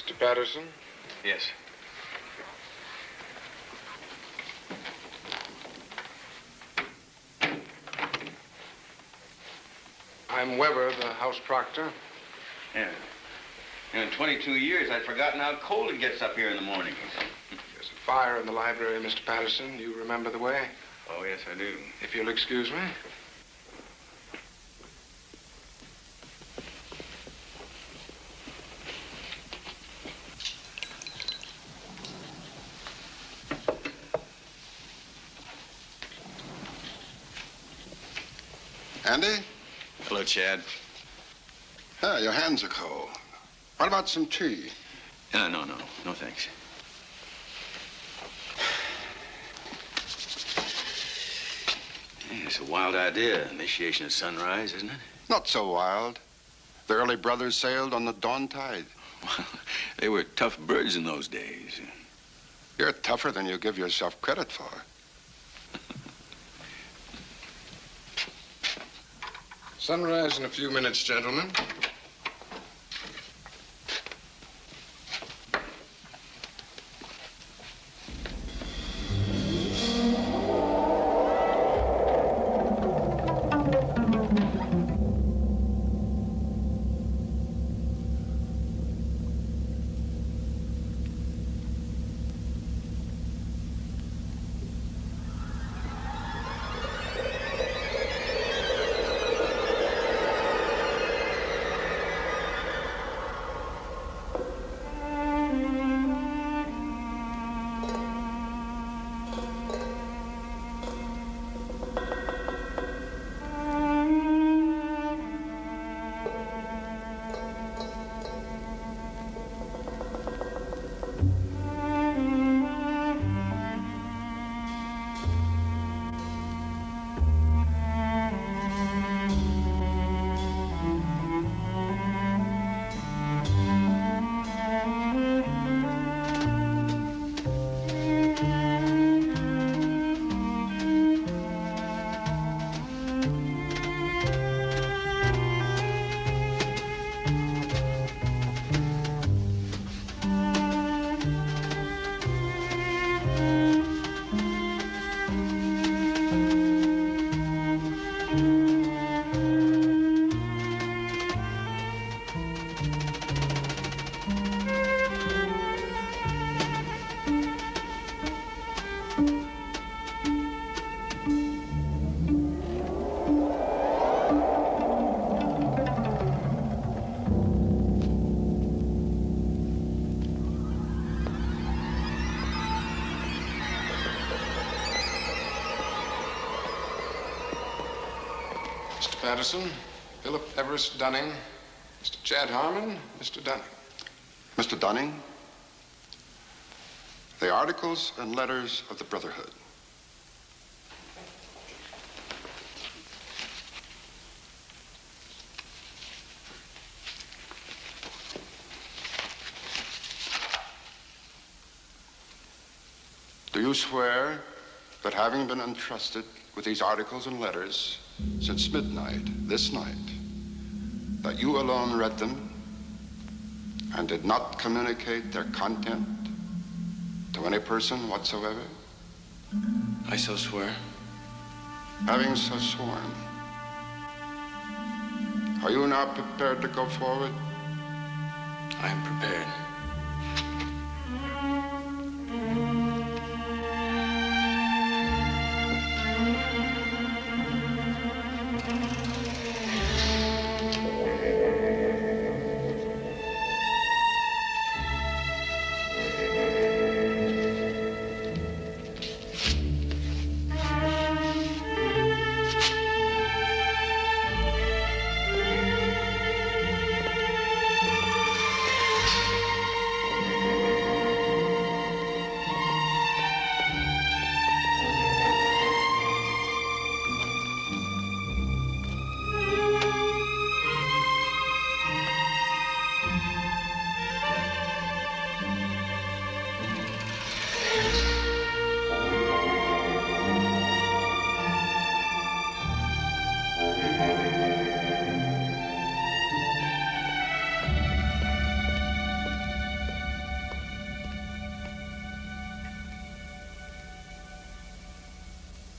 Mr. Patterson? Yes. I'm Weber, the house proctor. Yeah. In 22 years, I'd forgotten how cold it gets up here in the mornings. There's a fire in the library, Mr. Patterson. You remember the way? Oh, yes, I do. If you'll excuse me. Andy? Hello, Chad. Yeah, your hands are cold. What about some tea? No, thanks. Hey, it's a wild idea, initiation at sunrise, isn't it? Not so wild. The early brothers sailed on the dawn tide. Well, they were tough birds in those days. You're tougher than you give yourself credit for. Sunrise in a few minutes, gentlemen. Patterson, Philip Everest Dunning, Mr. Chad Harmon, Mr. Dunning. Mr. Dunning, the articles and letters of the Brotherhood. Do you swear that having been entrusted with these articles and letters since midnight this night, that you alone read them and did not communicate their content to any person whatsoever? I so swear. Having so sworn, are you now prepared to go forward? I am prepared.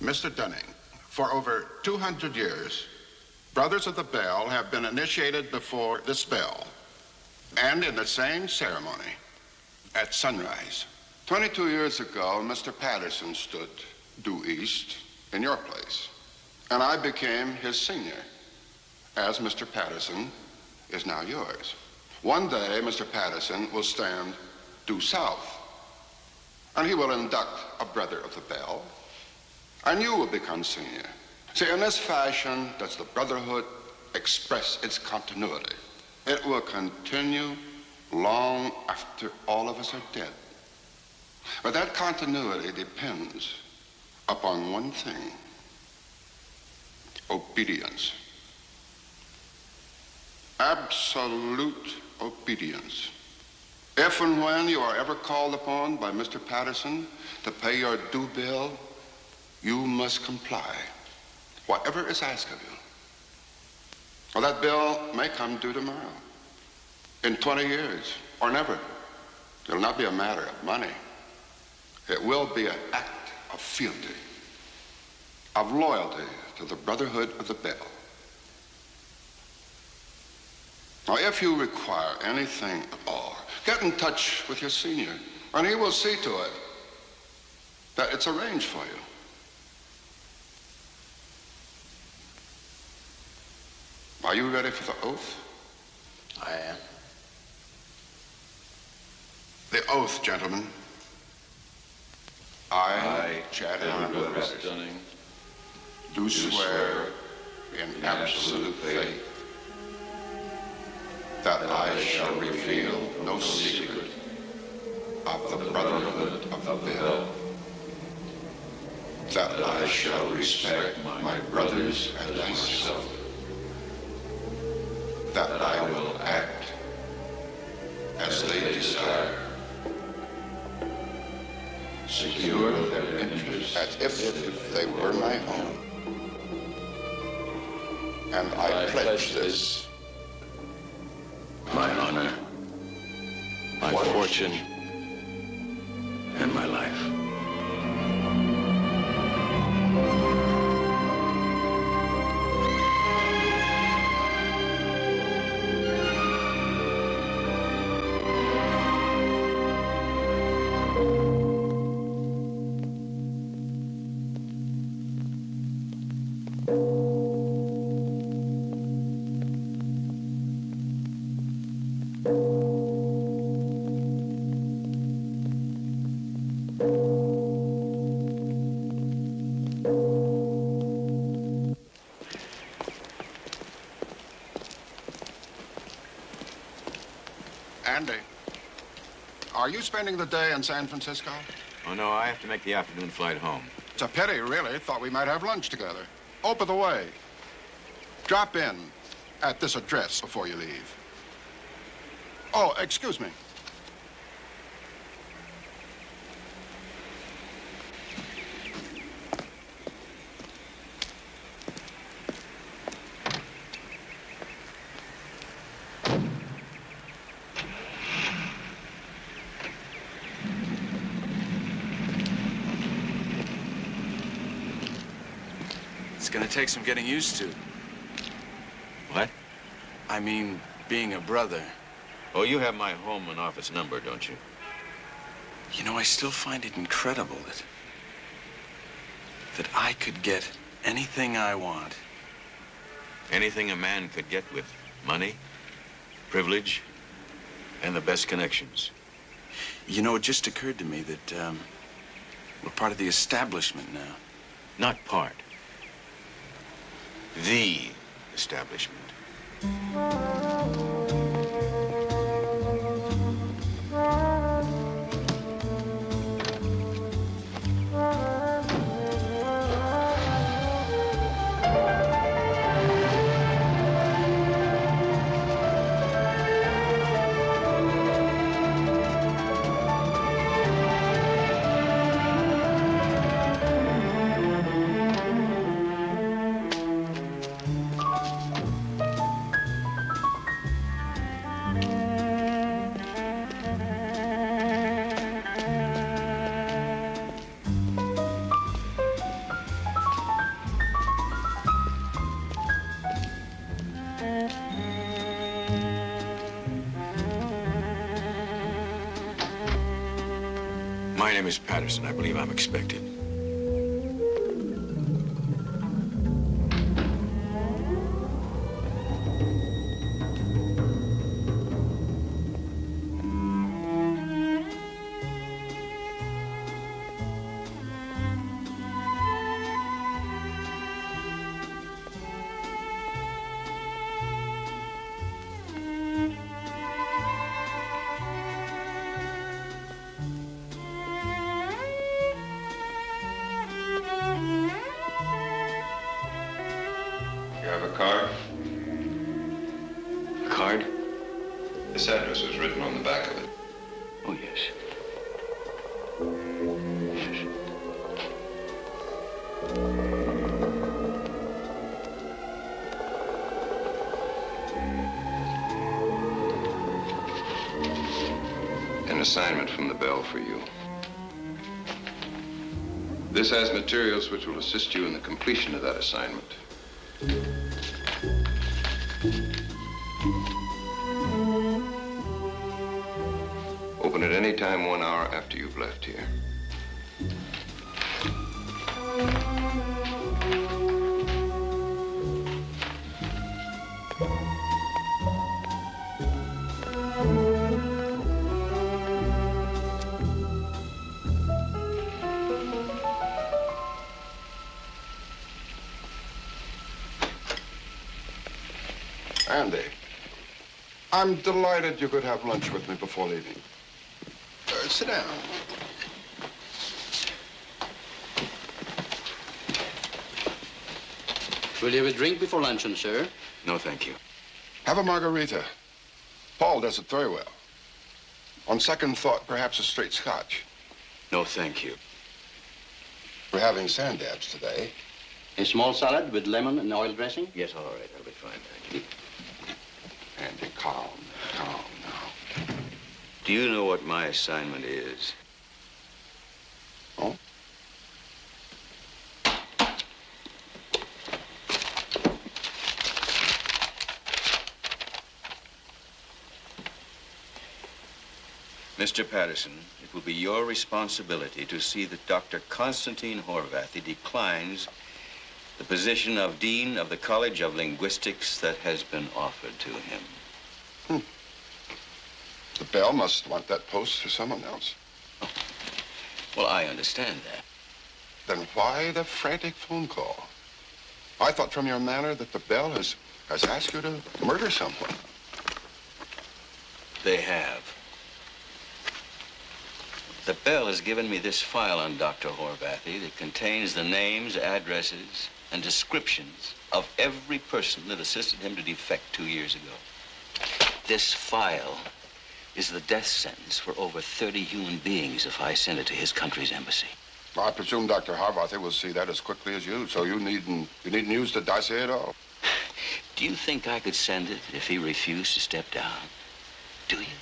Mr. Dunning, for over 200 years, Brothers of the Bell have been initiated before this bell and in the same ceremony at sunrise. 22 years ago, Mr. Patterson stood due east in your place, and I became his senior, as Mr. Patterson is now yours. One day, Mr. Patterson will stand due south, and he will induct a Brother of the Bell, and you will become senior. See, in this fashion does the Brotherhood express its continuity. It will continue long after all of us are dead. But that continuity depends upon one thing: obedience. Absolute obedience. If and when you are ever called upon by Mr. Patterson to pay your due bill, you must comply, whatever is asked of you. Well, that bill may come due tomorrow, in 20 years, or never. It'll not be a matter of money. It will be an act of fealty, of loyalty to the Brotherhood of the Bell. Now, if you require anything at all, get in touch with your senior, and he will see to it that it's arranged for you. Are you ready for the oath? I am. The oath, gentlemen. I, Chad Dunning, do swear in absolute faith that I shall reveal no secret of the Brotherhood of the Bell, that I shall respect my brothers and myself, that I will act as they desire, secure their interests as if they were my own. And I pledge this, my honor, my fortune, and my life. Andy, are you spending the day in San Francisco? Oh, no, I have to make the afternoon flight home. It's a pity, really. Thought we might have lunch together. Oh, by the way, drop in at this address before you leave. Oh, excuse me. It's gonna take some getting used to. What? I mean, being a brother. Oh, you have my home and office number, don't you? You know, I still find it incredible that I could get anything I want. Anything a man could get with money, privilege, and the best connections. You know, it just occurred to me that we're part of the establishment now. Not part. The establishment. My name is Patterson. I believe I'm expected. You have a card? A card? This address was written on the back of it. Oh, yes. Yes. An assignment from the Bell for you. This has materials which will assist you in the completion of that assignment. Open at any time 1 hour after you've left here. Andy, I'm delighted you could have lunch with me before leaving. Sit down. Will you have a drink before luncheon, sir? No, thank you. Have a margarita. Paul does it very well. On second thought, perhaps a straight scotch. No, thank you. We're having sand dabs today. A small salad with lemon and oil dressing? Yes, all right. I'll be fine, thank you. Andy, calm now. Do you know what my assignment is? Oh? Mr. Patterson, it will be your responsibility to see that Dr. Constantine Horvathy declines the position of Dean of the College of Linguistics that has been offered to him. The Bell must want that post for someone else. Well, I understand that. Then why the frantic phone call? I thought from your manner that the Bell has asked you to murder someone. They have. The Bell has given me this file on Dr. Horvathy that contains the names, addresses, and descriptions of every person that assisted him to defect 2 years ago. This file is the death sentence for over 30 human beings if I send it to his country's embassy. Well, I presume Dr. Horvathy will see that as quickly as you, so you needn't use the dossier at all. Do you think I could send it if he refused to step down? Do you?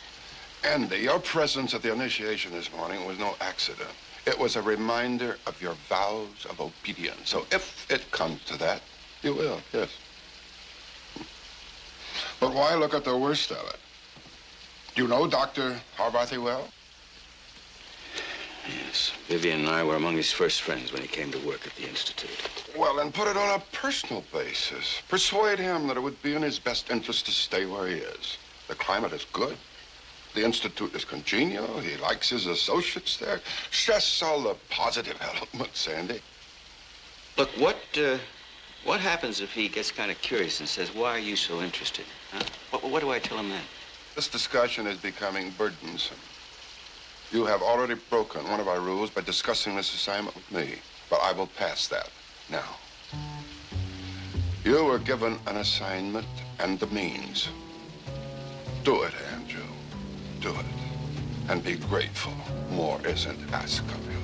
Andy, your presence at the initiation this morning was no accident. It was a reminder of your vows of obedience. So if it comes to that, you will, yes. But why look at the worst of it? Do you know Dr. Horvathy well? Yes. Vivian and I were among his first friends when he came to work at the Institute. Well, then put it on a personal basis. Persuade him that it would be in his best interest to stay where he is. The climate is good. The Institute is congenial. He likes his associates there. Stress all the positive elements, Andy. Look, what happens if he gets kind of curious and says, why are you so interested? Huh? What do I tell him then? This discussion is becoming burdensome. You have already broken one of our rules by discussing this assignment with me, but I will pass that now. You were given an assignment and the means. Do it, Andrew. Do it. And be grateful. More isn't asked of you.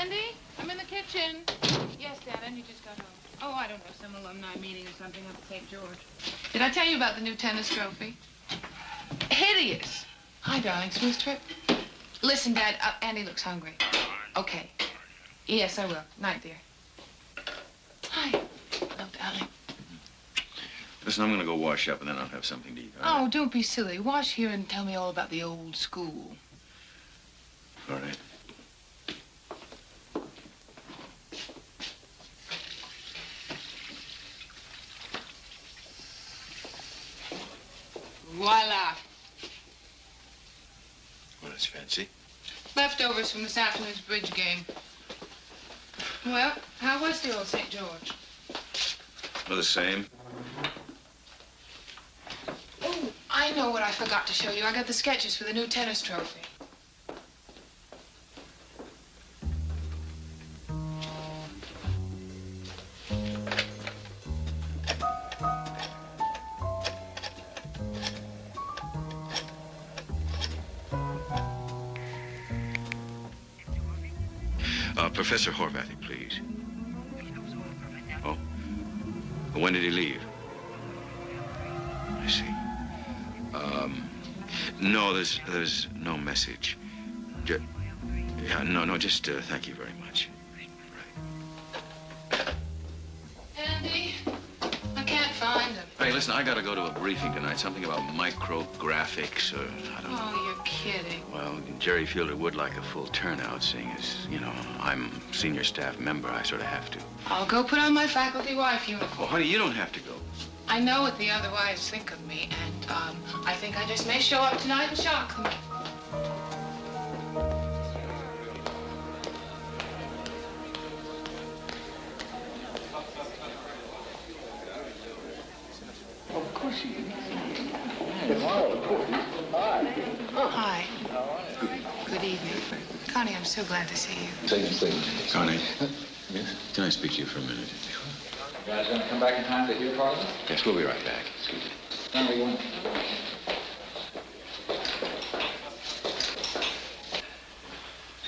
Andy, I'm in the kitchen. Yes, Dad, and you just got home. Oh, I don't know, some alumni meeting or something up at St. George. Did I tell you about the new tennis trophy? Hideous. Hi, darling. Smooth trip? Listen, Dad, Andy looks hungry. Okay. Yes, I will. Night, dear. Hi. Hello, darling. Listen, I'm going to go wash up, and then I'll have something to eat. Oh, don't be silly. Wash here and tell me all about the old school. All right. Voila. Well, that's fancy. Leftovers from this afternoon's bridge game. Well, how was the old St. George? Well, the same. Oh, I know what I forgot to show you. I got the sketches for the new tennis trophy. Professor Horvathy, please. Oh. When did he leave? I see. No, there's no message. Yeah, no, just thank you very much. Right. Andy, I can't find him. Hey, listen, I gotta go to a briefing tonight. Something about micrographics or I don't know. Oh, you're kidding. Well, Jerry Fielder would like a full turnout, seeing as, you know, I'm senior staff member. I sort of have to. I'll go put on my faculty wife uniform. Well, honey, you don't have to go. I know what the otherwise think of me, and I think I just may show up tonight and shock them. Of course you do. Tomorrow, of course. Hi. Hi. Good evening. Connie, I'm so glad to see you. Same thing. Connie, Yes? can I speak to you for a minute? You guys gonna come back in time to hear Parliament? Yes, we'll be right back. Excuse me. Number one.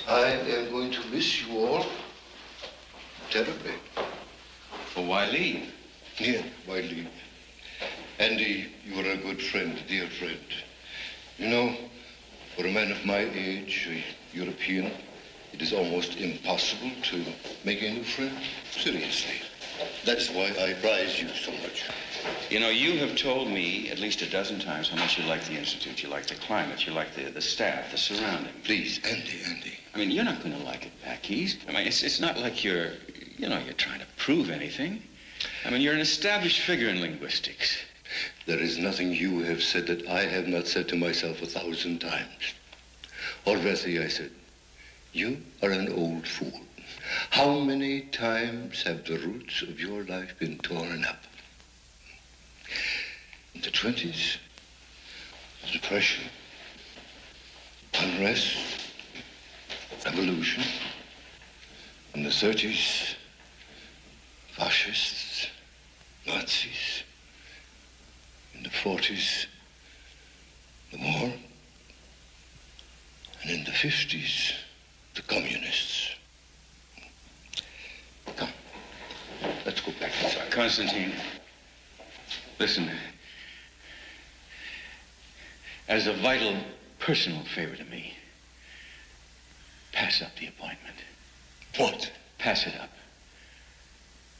I am going to miss you all terribly. Well, why leave? Yeah, why leave? Andy, you are a good friend, a dear friend. You know, for a man of my age, a European, it is almost impossible to make a new friend. Seriously. That's why I prize you so much. You know, you have told me at least a dozen times how much you like the Institute, you like the climate, you like the staff, the surroundings. Please, Andy. I mean, you're not going to like it back east. I mean, it's not like you're trying to prove anything. I mean, you're an established figure in linguistics. There is nothing you have said that I have not said to myself 1,000 times. Horvathy, I said, you are an old fool. How many times have the roots of your life been torn up? In the 20s, depression, unrest, revolution. In the 30s, fascists, Nazis. In the 40s, the war. And in the 50s, the communists. Come, let's go back inside. Constantine, listen. As a vital personal favor to me, pass up the appointment. What? Pass it up.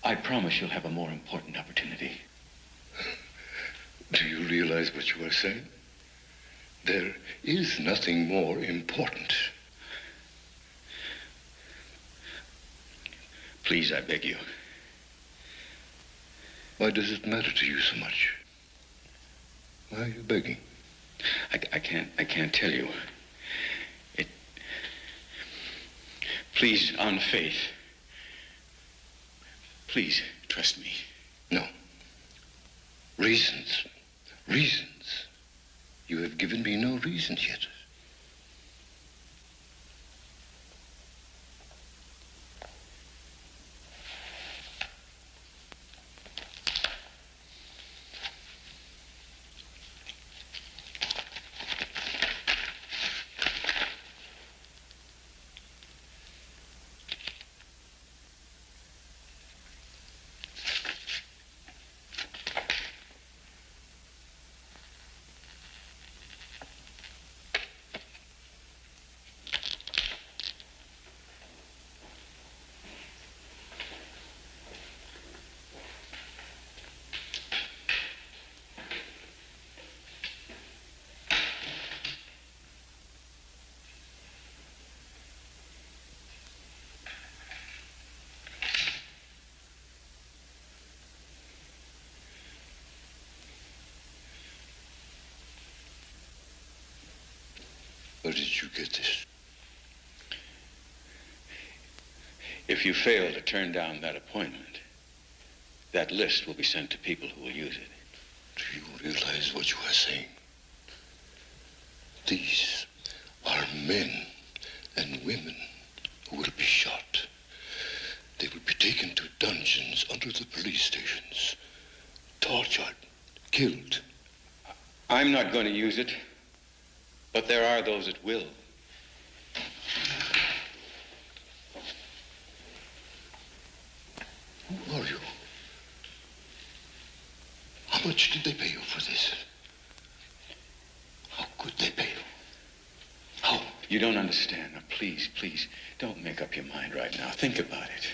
I promise you'll have a more important opportunity. Do you realize what you are saying? There is nothing more important. Please, I beg you. Why does it matter to you so much? Why are you begging? I can't tell you. Please, on faith. Please, trust me. No. Reasons. You have given me no reasons yet. did you get this? If you fail to turn down that appointment, that list will be sent to people who will use it. Do you realize what you are saying? These are men and women who will be shot. They will be taken to dungeons under the police stations, tortured, killed. I'm not going to use it, but there are those that will. Who are you? How much did they pay you for this? How could they pay you? How? You don't understand. Now, please, please, don't make up your mind right now. Think about it.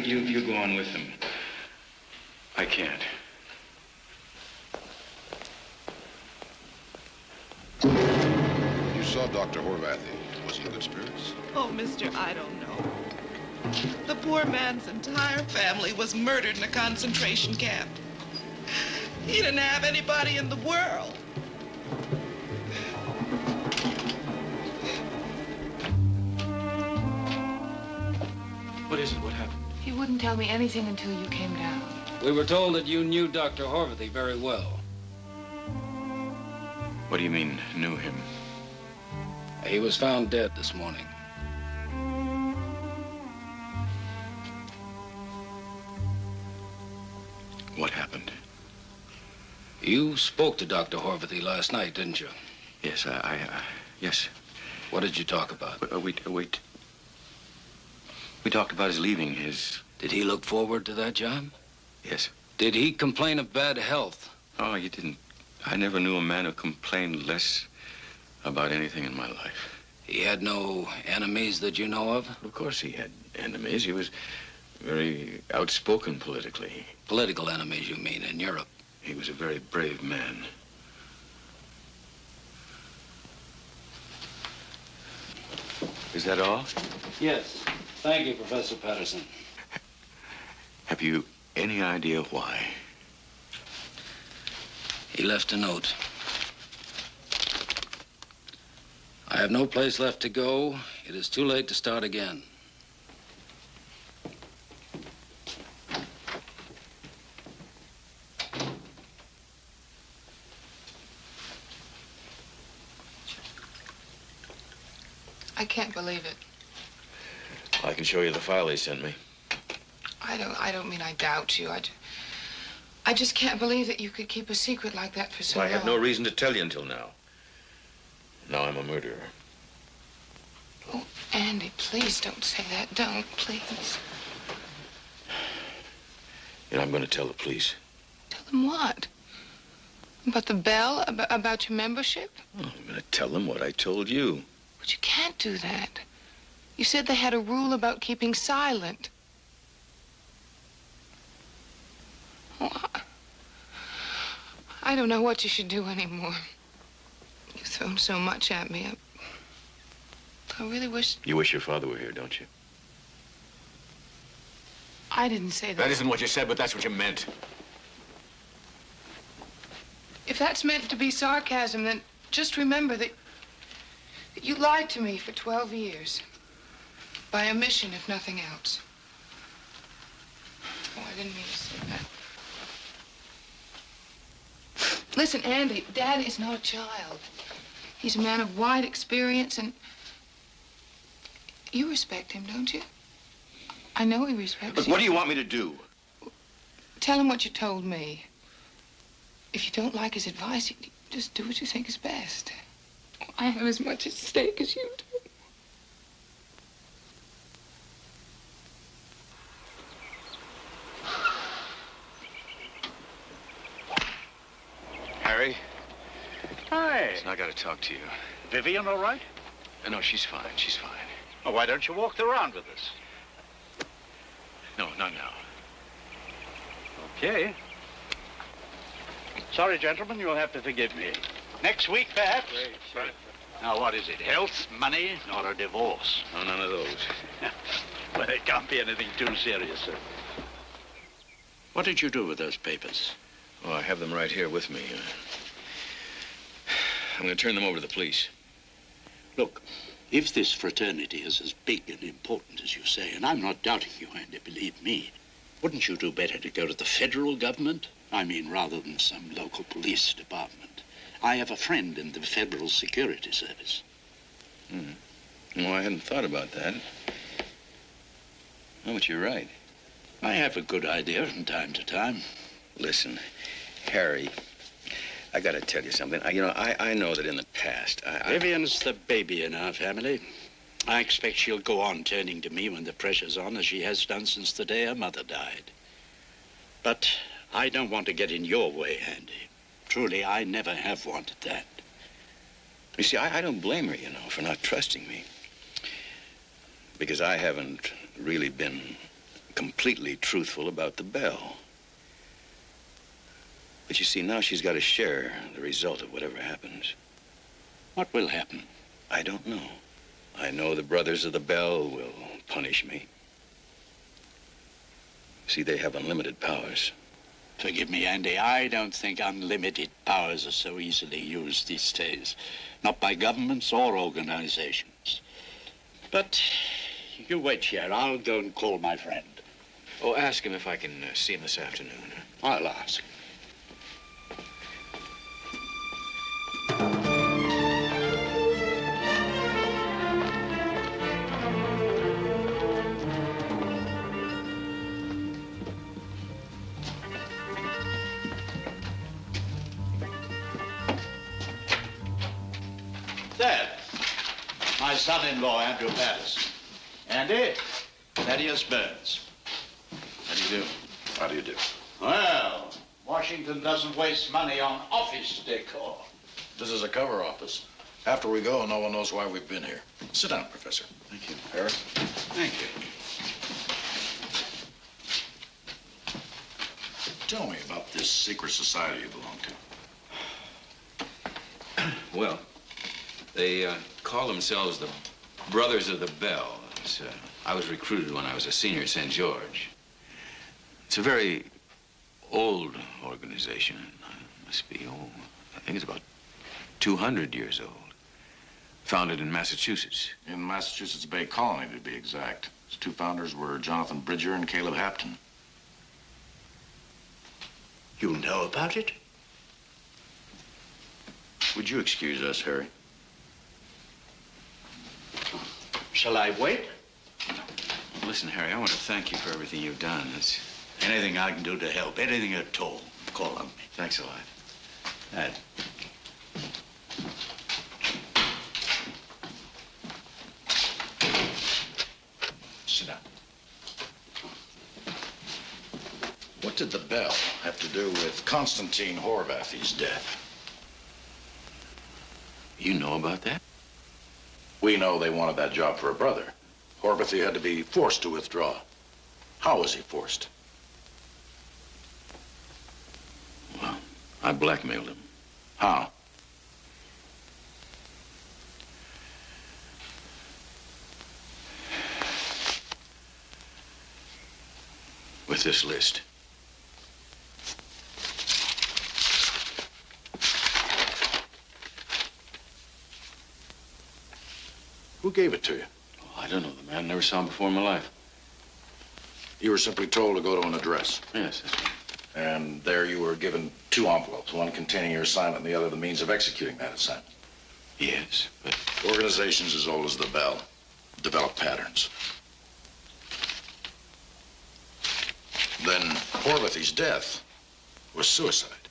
You go on with them. I can't. You saw Dr. Horvathy. Was he in good spirits? Oh, mister, I don't know. The poor man's entire family was murdered in a concentration camp. He didn't have anybody in the world. What is it? What happened? He wouldn't tell me anything until you came down. We were told that you knew Dr. Horvathy very well. What do you mean, knew him? He was found dead this morning. What happened? You spoke to Dr. Horvathy last night, didn't you? Yes, yes. What did you talk about? Wait. We talked about his leaving his... Did he look forward to that job? Yes. Did he complain of bad health? Oh, he didn't. I never knew a man who complained less about anything in my life. He had no enemies that you know of? Of course he had enemies. He was very outspoken politically. Political enemies, you mean, in Europe? He was a very brave man. Is that all? Yes. Thank you, Professor Patterson. Have you any idea why? He left a note. I have no place left to go. It is too late to start again. I can't believe it. I can show you the file he sent me. I don't mean I doubt you. I just can't believe that you could keep a secret like that for so long. I had no reason to tell you until now. Now I'm a murderer. Oh, Andy, please don't say that. Don't, please. And I'm going to tell the police. Tell them what? About the bell? About your membership? Oh, I'm going to tell them what I told you. But you can't do that. You said they had a rule about keeping silent. Oh, I don't know what you should do anymore. You've thrown so much at me. I really wish... You wish your father were here, don't you? I didn't say that. That isn't what you said, but that's what you meant. If that's meant to be sarcasm, then just remember that you lied to me for 12 years. By omission, if nothing else. Oh, I didn't mean to say that. Listen, Andy, Dad is not a child. He's a man of wide experience, and you respect him, don't you? I know he respects Look, you. what do you want me to do? Tell him what you told me. If you don't like his advice, you just do what you think is best. I have as much at stake as you do. Harry? Hi. Listen, I gotta talk to you. Vivian all right? No, she's fine. She's fine. Oh, why don't you walk around with us? No, not now. Okay. Sorry, gentlemen, you'll have to forgive me. Next week, perhaps? Great, sure. Now, what is it? Health, money, or a divorce? No, none of those. Well, it can't be anything too serious, sir. What did you do with those papers? Oh, I have them right here with me. I'm going to turn them over to the police. Look, if this fraternity is as big and important as you say, and I'm not doubting you, Andy, believe me, wouldn't you do better to go to the federal government? I mean, rather than some local police department. I have a friend in the Federal Security Service. No, I hadn't thought about that. Oh, but you're right. I have a good idea from time to time. Listen, Harry, I got to tell you something. I know that in the past, Vivian's the baby in our family. I expect she'll go on turning to me when the pressure's on, as she has done since the day her mother died. But I don't want to get in your way, Andy. Truly, I never have wanted that. You see, I don't blame her, for not trusting me. Because I haven't really been completely truthful about the bell. But you see, now she's got to share the result of whatever happens. What will happen? I don't know. I know the Brothers of the Bell will punish me. See, they have unlimited powers. Forgive me, Andy, I don't think unlimited powers are so easily used these days. Not by governments or organizations. But you wait here. I'll go and call my friend. Oh, ask him if I can see him this afternoon. I'll ask. There. My son-in-law, Andrew Patterson. Andy, Thaddeus Burns. How do you do? How do you do? Well, Washington doesn't waste money on office decor. This is a cover office. After we go, no one knows why we've been here. Sit down, Professor. Thank you. Harry? Thank you. Tell me about this secret society you belong to. Well, they call themselves the Brothers of the Bell. I was recruited when I was a senior at St. George. It's a very old organization. It must be, I think it's about 200 years old. Founded in Massachusetts. In Massachusetts Bay Colony, to be exact. Its two founders were Jonathan Bridger and Caleb Hampton. You know about it? Would you excuse us, Harry? Shall I wait? Listen, Harry, I want to thank you for everything you've done. Anything I can do to help, anything at all, call on me. Thanks a lot. Ed. Sit down. What did the bell have to do with Constantine Horvathy's death? You know about that? We know they wanted that job for a brother. Horvathy had to be forced to withdraw. How was he forced? Well, I blackmailed him. How? With this list. Who gave it to you? Oh, I don't know the man. Never saw him before in my life. You were simply told to go to an address. Yes, that's right. And there you were given two envelopes, one containing your assignment and the other the means of executing that assignment. Yes, but... Organizations as old as the Bell develop patterns. Then Horvathy's death was suicide.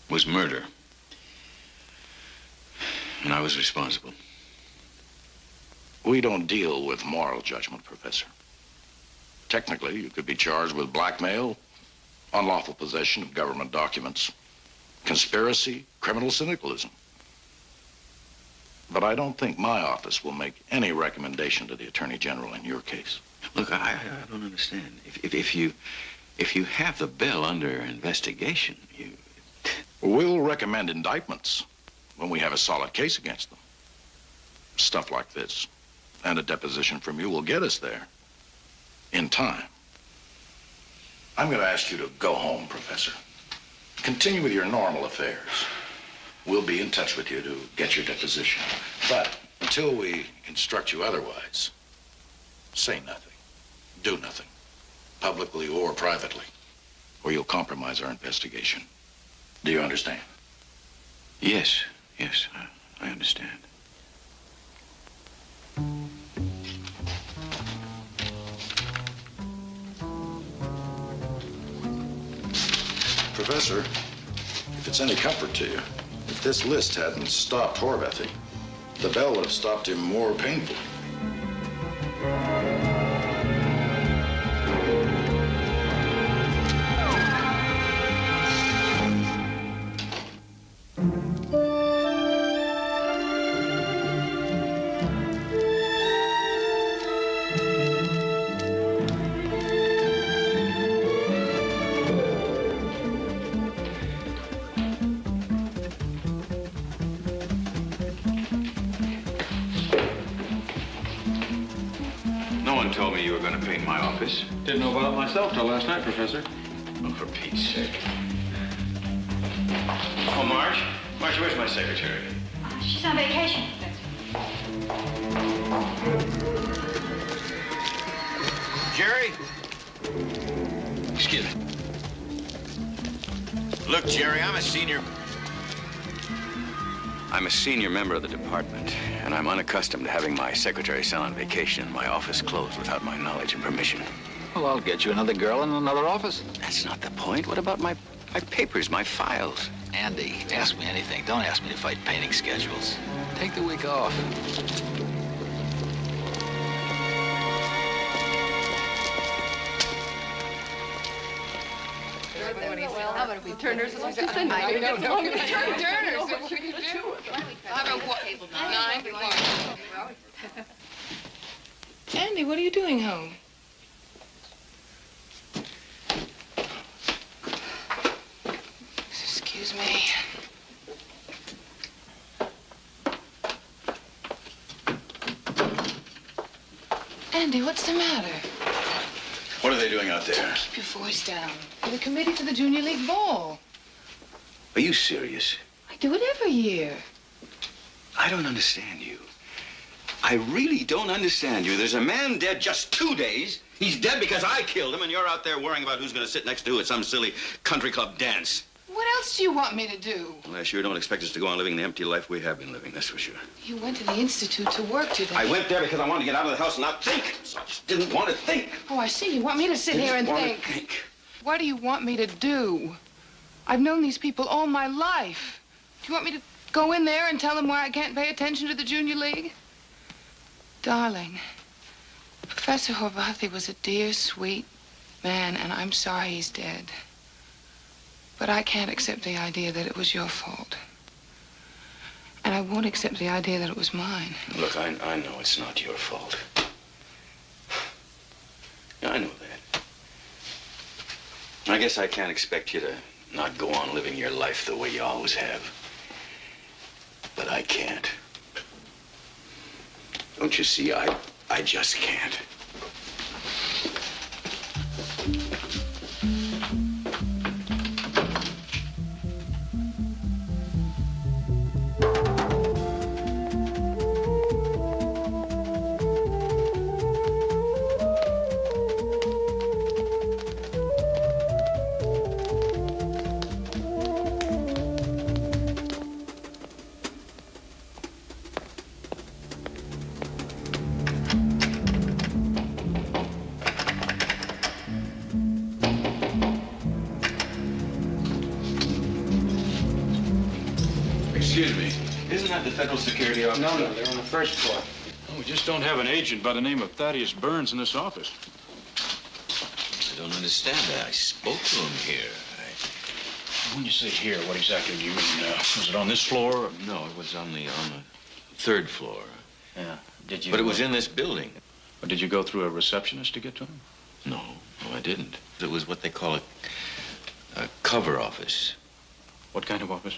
Was murder. And I was responsible. We don't deal with moral judgment, Professor. Technically, you could be charged with blackmail, unlawful possession of government documents, conspiracy, criminal syndicalism. But I don't think my office will make any recommendation to the Attorney General in your case. Look, I don't understand. If you have the Bell under investigation, you... We'll recommend indictments when we have a solid case against them. Stuff like this and a deposition from you will get us there in time. I'm going to ask you to go home, Professor. Continue with your normal affairs. We'll be in touch with you to get your deposition. But until we instruct you otherwise, say nothing, do nothing, publicly or privately, or you'll compromise our investigation. Do you understand? Yes, I understand. Professor, if it's any comfort to you, if this list hadn't stopped 𝘽𝙧𝙧, the Bell would have stopped him more painfully. Told me you were going to paint my office. Didn't know about it myself till last night, Professor. Oh, for Pete's sake. Oh, Marge? Marge, where's my secretary? She's on vacation. Jerry? Excuse me. Look, Jerry, I'm a senior member of the department, and I'm unaccustomed to having my secretary sent on vacation and my office closed without my knowledge and permission. Well, I'll get you another girl in another office. That's not the point. What about my papers, my files? Andy, ask me anything. Don't ask me to fight painting schedules. Take the week off. How about if we Turners? No. Turners. What should you do? How about what? 9 to 1. Andy, what are you doing home? Excuse me. Andy, what's the matter? What are they doing out there? Keep your voice down. For the committee for the Junior League ball. Are you serious? I do it every year. I don't understand you. I really don't understand you. There's a man dead just 2 days. He's dead because I killed him, and you're out there worrying about who's going to sit next to who at some silly country club dance. What else do you want me to do? Well, I sure don't expect us to go on living the empty life we have been living, that's for sure. You went to the Institute to work today. I went there because I wanted to get out of the house and not think. So I just didn't want to think. Oh, I see. You want me to sit here and think. What do you want me to do? I've known these people all my life. Do you want me to go in there and tell them why I can't pay attention to the Junior League? Darling, Professor 𝘽𝙧𝙧 was a dear, sweet man, and I'm sorry he's dead. But I can't accept the idea that it was your fault. And I won't accept the idea that it was mine. Look, I know it's not your fault. I know that. I guess I can't expect you to not go on living your life the way you always have. But I can't. Don't you see, I just can't. have the federal security office? No, they're on the first floor. We just don't have an agent by the name of Thaddeus Burns in this office. I don't understand that. I spoke to him here. When you say here, what exactly do you mean? Was it on this floor? No, it was on the third floor. Yeah. Did you? But it was in this building. Or did you go through a receptionist to get to him? No, I didn't. It was what they call a cover office. What kind of office?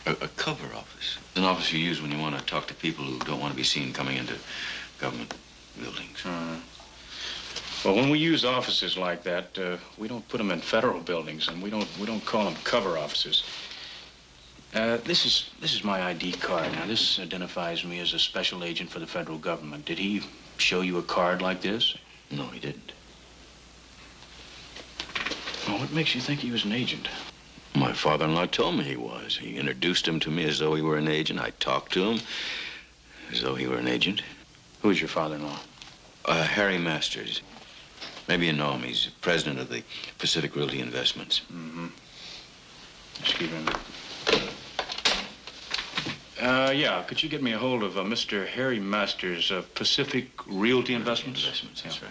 A cover office. An office you use when you want to talk to people who don't want to be seen coming into government buildings. Well, when we use offices like that, we don't put them in federal buildings, and we don't call them cover offices. This is my ID card. Now, this identifies me as a special agent for the federal government. Did he show you a card like this? No, he didn't. Well, what makes you think he was an agent? My father-in-law told me he was. He introduced him to me as though he were an agent. I talked to him as though he were an agent. Who's your father-in-law? Harry Masters. Maybe you know him. He's president of the Pacific Realty Investments. Mm-hmm. Excuse me. Yeah, could you get me a hold of Mr. Harry Masters of Pacific Realty Investments? Investments, that's right.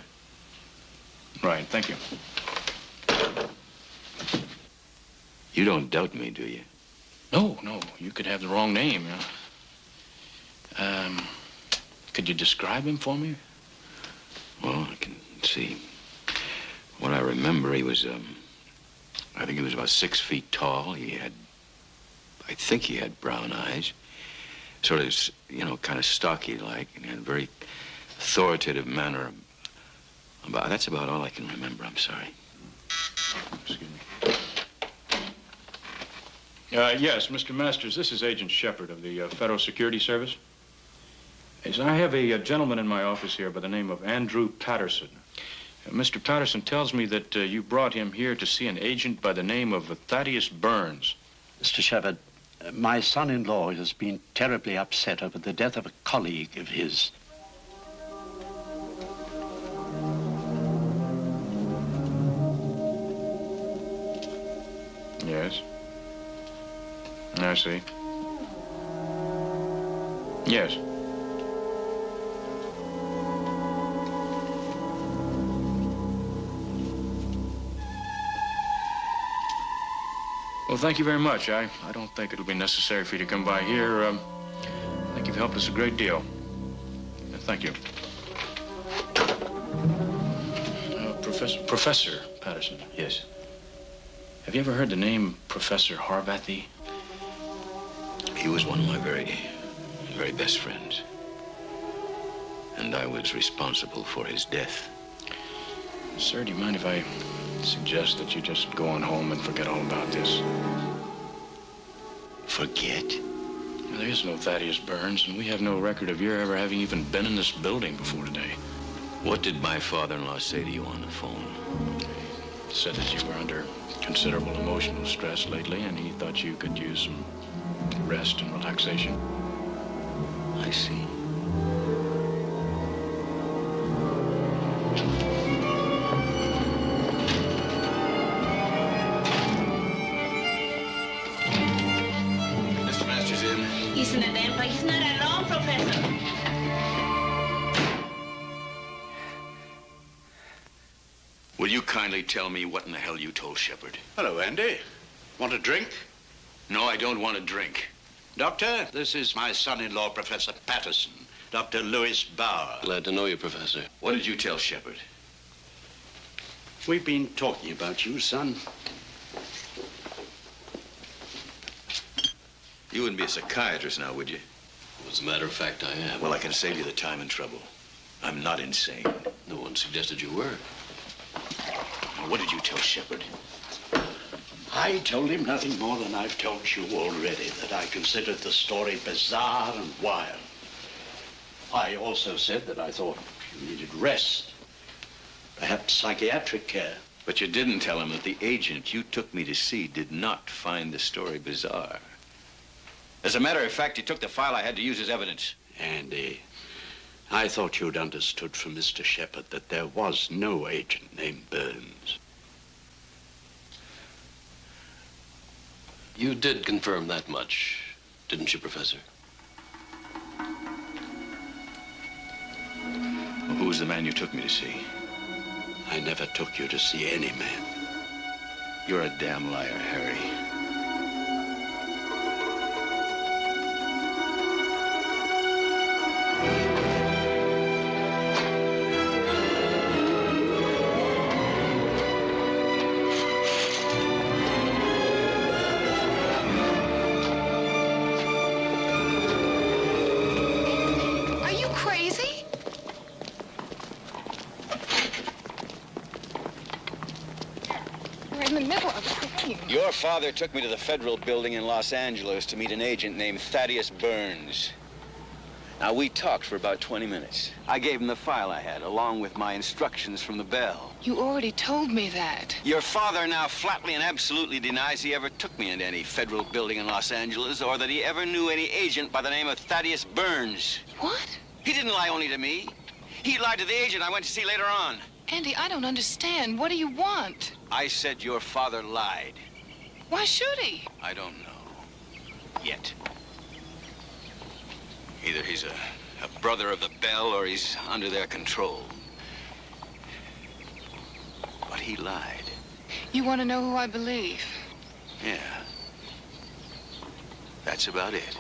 Right, thank you. You don't doubt me, do you? No, you could have the wrong name. Could you describe him for me? Well, I can see. What I remember, he was, I think he was about 6 feet tall. I think he had brown eyes. Sort of, kind of stocky-like, and he had a very authoritative manner. That's about all I can remember, I'm sorry. Excuse me. Yes, Mr. Masters, this is Agent Shepard of the Federal Security Service. Yes, I have a gentleman in my office here by the name of Andrew Patterson. Mr. Patterson tells me that you brought him here to see an agent by the name of Thaddeus Burns. Mr. Shepard, my son-in-law has been terribly upset over the death of a colleague of his. Yes. I see. Yes. Well, thank you very much. I don't think it'll be necessary for you to come by here. I think you've helped us a great deal. Thank you. Professor Patterson. Yes. Have you ever heard the name Professor Harvathy? He was one of my very, very best friends. And I was responsible for his death. Sir, do you mind if I suggest that you just go on home and forget all about this? Forget? Well, there is no Thaddeus Burns, and we have no record of your ever having even been in this building before today. What did my father-in-law say to you on the phone? He said that you were under considerable emotional stress lately, and he thought you could use some rest and relaxation. I see. Mr. Masters in? He's in a damn place. He's not alone, Professor. Will you kindly tell me what in the hell you told Shepard? Hello, Andy. Want a drink? No, I don't want a drink. Doctor, this is my son-in-law, Professor Patterson, Dr. Louis Bauer. Glad to know you, Professor. What did you tell Shepard? We've been talking about you, son. You wouldn't be a psychiatrist now, would you? As a matter of fact, I am. Well, I can save you the time and trouble. I'm not insane. No one suggested you were. What did you tell Shepard? I told him nothing more than I've told you already, that I considered the story bizarre and wild. I also said that I thought you needed rest, perhaps psychiatric care. But you didn't tell him that the agent you took me to see did not find the story bizarre. As a matter of fact, he took the file I had to use as evidence. Andy, I thought you'd understood from Mr. Shepard that there was no agent named Burns. You did confirm that much, didn't you, Professor? was the man you took me to see? I never took you to see any man. You're a damn liar, Harry. Are you crazy? We're in the middle of a game. Your father took me to the federal building in Los Angeles to meet an agent named 𝘽𝙧𝙚 𝘽𝙧𝙚. Now, we talked for about 20 minutes. I gave him the file I had, along with my instructions from the Bell. You already told me that. Your father now flatly and absolutely denies he ever took me into any federal building in Los Angeles or that he ever knew any agent by the name of 𝘽𝙧𝙚 𝘽𝙧𝙚. What? He didn't lie only to me. He lied to the agent I went to see later on. Andy, I don't understand. What do you want? I said your father lied. Why should he? I don't know. Yet. Either he's a brother of the Bell or he's under their control. But he lied. You want to know who I believe? Yeah. That's about it.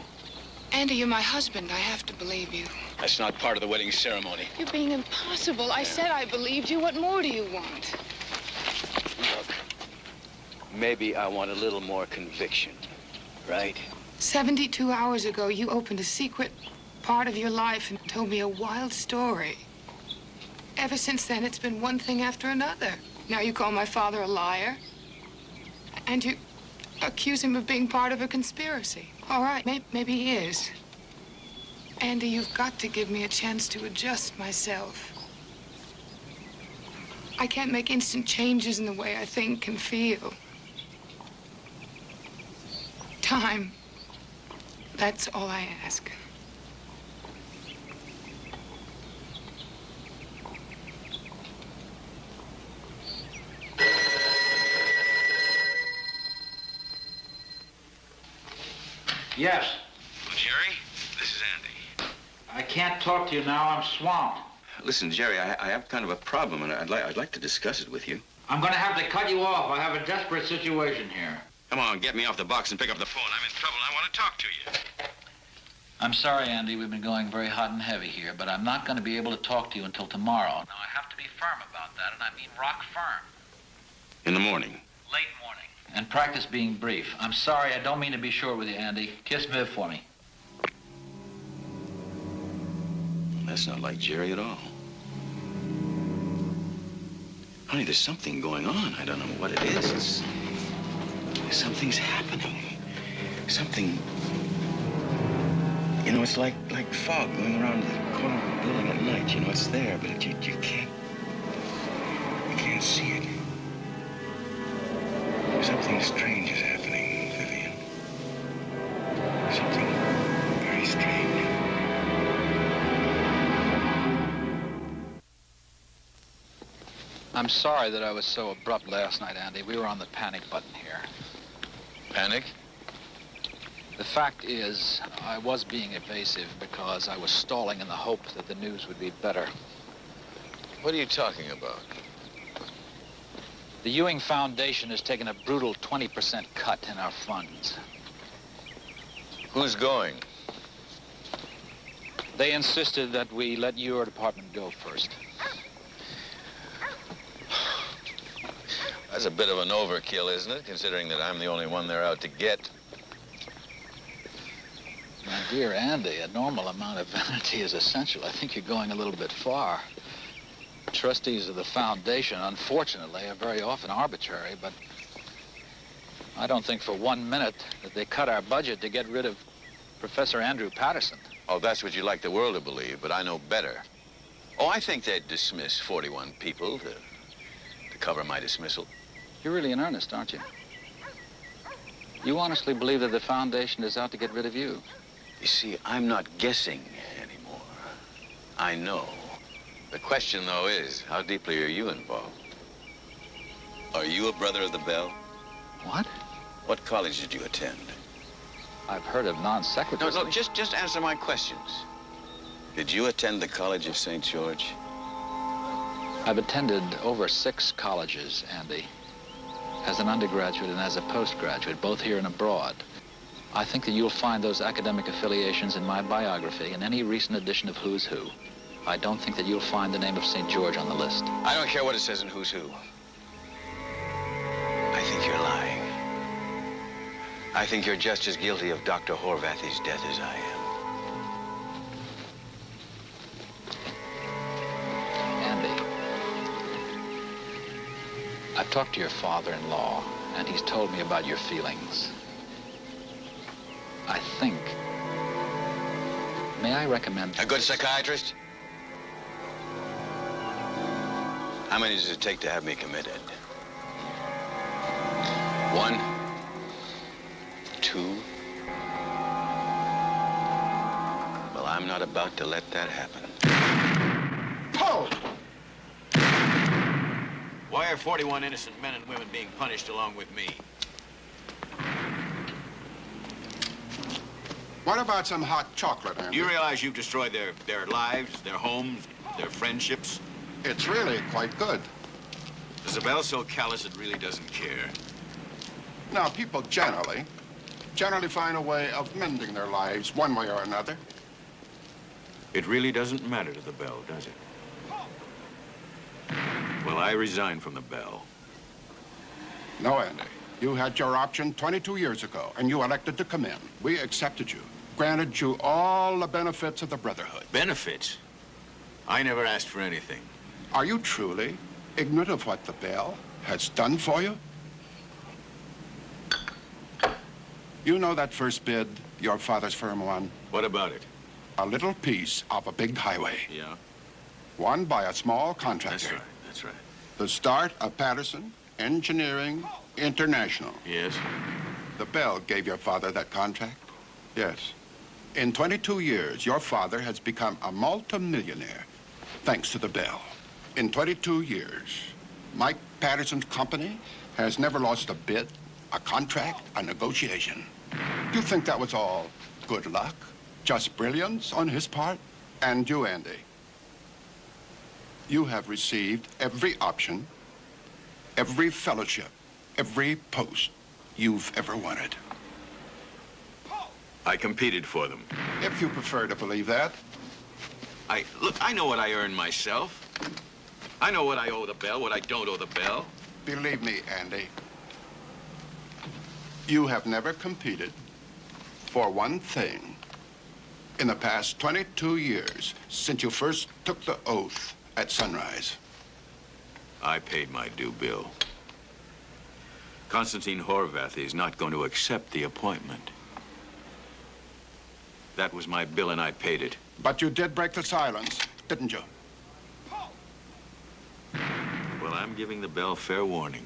Andy, you're my husband. I have to believe you. That's not part of the wedding ceremony. You're being impossible. I said I believed you. What more do you want? Look, maybe I want a little more conviction, right? 72 hours ago, you opened a secret part of your life and told me a wild story. Ever since then, it's been one thing after another. Now you call my father a liar, and you accuse him of being part of a conspiracy. All right, maybe he is. Andy, you've got to give me a chance to adjust myself. I can't make instant changes in the way I think and feel. Time. That's all I ask. Yes. Well, Jerry, this is Andy. I can't talk to you now. I'm swamped. Listen, Jerry, I have kind of a problem, and I'd like to discuss it with you. I'm going to have to cut you off. I have a desperate situation here. Come on, get me off the box and pick up the phone. I'm in trouble. I want to talk to you. I'm sorry, Andy. We've been going very hot and heavy here, but I'm not going to be able to talk to you until tomorrow. Now, I have to be firm about that, and I mean rock firm. In the morning. Late morning. And practice being brief. I'm sorry. I don't mean to be short with you, Andy. Kiss Viv for me. That's not like Jerry at all. Honey, there's something going on. I don't know what it is. Something's happening. Something... You know, it's like fog going around the corner of the building at night. You know, it's there, but you can't see it. Something strange is happening, Vivian. Something very strange. I'm sorry that I was so abrupt last night, Andy. We were on the panic button here. Panic? The fact is, I was being evasive because I was stalling in the hope that the news would be better. What are you talking about? The Ewing Foundation has taken a brutal 20% cut in our funds. Who's going? They insisted that we let your department go first. That's a bit of an overkill, isn't it? Considering that I'm the only one they're out to get. My dear Andy, a normal amount of vanity is essential. I think you're going a little bit far. Trustees of the foundation, unfortunately, are very often arbitrary, but I don't think for 1 minute that they cut our budget to get rid of Professor Andrew Patterson. Oh, that's what you'd like the world to believe, but I know better. Oh, I think they'd dismiss 41 people to cover my dismissal. You're really in earnest, aren't you? You honestly believe that the foundation is out to get rid of you? You see, I'm not guessing anymore. I know. The question, though, is, how deeply are you involved? Are you a brother of the Bell? What? What college did you attend? I've heard of non-sequiturs. No, just answer my questions. Did you attend the College of St. George? I've attended over 6 colleges, Andy, as an undergraduate and as a postgraduate, both here and abroad. I think that you'll find those academic affiliations in my biography in any recent edition of Who's Who. I don't think that you'll find the name of St. George on the list. I don't care what it says in Who's Who. I think you're lying. I think you're just as guilty of Dr. Horvathy's death as I am. Andy, I've talked to your father-in-law, and he's told me about your feelings. I think... May I recommend... A good psychiatrist? How many does it take to have me committed? 1, 2. Well, I'm not about to let that happen. Paul! Why are 41 innocent men and women being punished along with me? What about some hot chocolate, Andy? Do you realize you've destroyed their lives, their homes, their friendships? It's really quite good. Is the bell so callous it really doesn't care? Now, people generally find a way of mending their lives one way or another. It really doesn't matter to the bell, does it? Well, I resign from the bell. No, Andy. You had your option 22 years ago, and you elected to come in. We accepted you, granted you all the benefits of the Brotherhood. Benefits? I never asked for anything. Are you truly ignorant of what the bell has done for you? You know that first bid your father's firm won? What about it? A little piece of a big highway. Yeah? Won by a small contractor. That's right, that's right. The start of Patterson Engineering International. Yes? The bell gave your father that contract? Yes. In 22 years, your father has become a multimillionaire, thanks to the bell. In 22 years, Mike Patterson's company has never lost a bid, a contract, a negotiation. Do you think that was all good luck? Just brilliance on his part? And you, Andy, you have received every option, every fellowship, every post you've ever wanted. I competed for them. If you prefer to believe that. Look, I know what I earn myself. I know what I owe the bell, what I don't owe the bell. Believe me, Andy, you have never competed for one thing in the past 22 years since you first took the oath at sunrise. I paid my due bill. Constantine Horvathy is not going to accept the appointment. That was my bill, and I paid it. But you did break the silence, didn't you? Well, I'm giving the bell fair warning.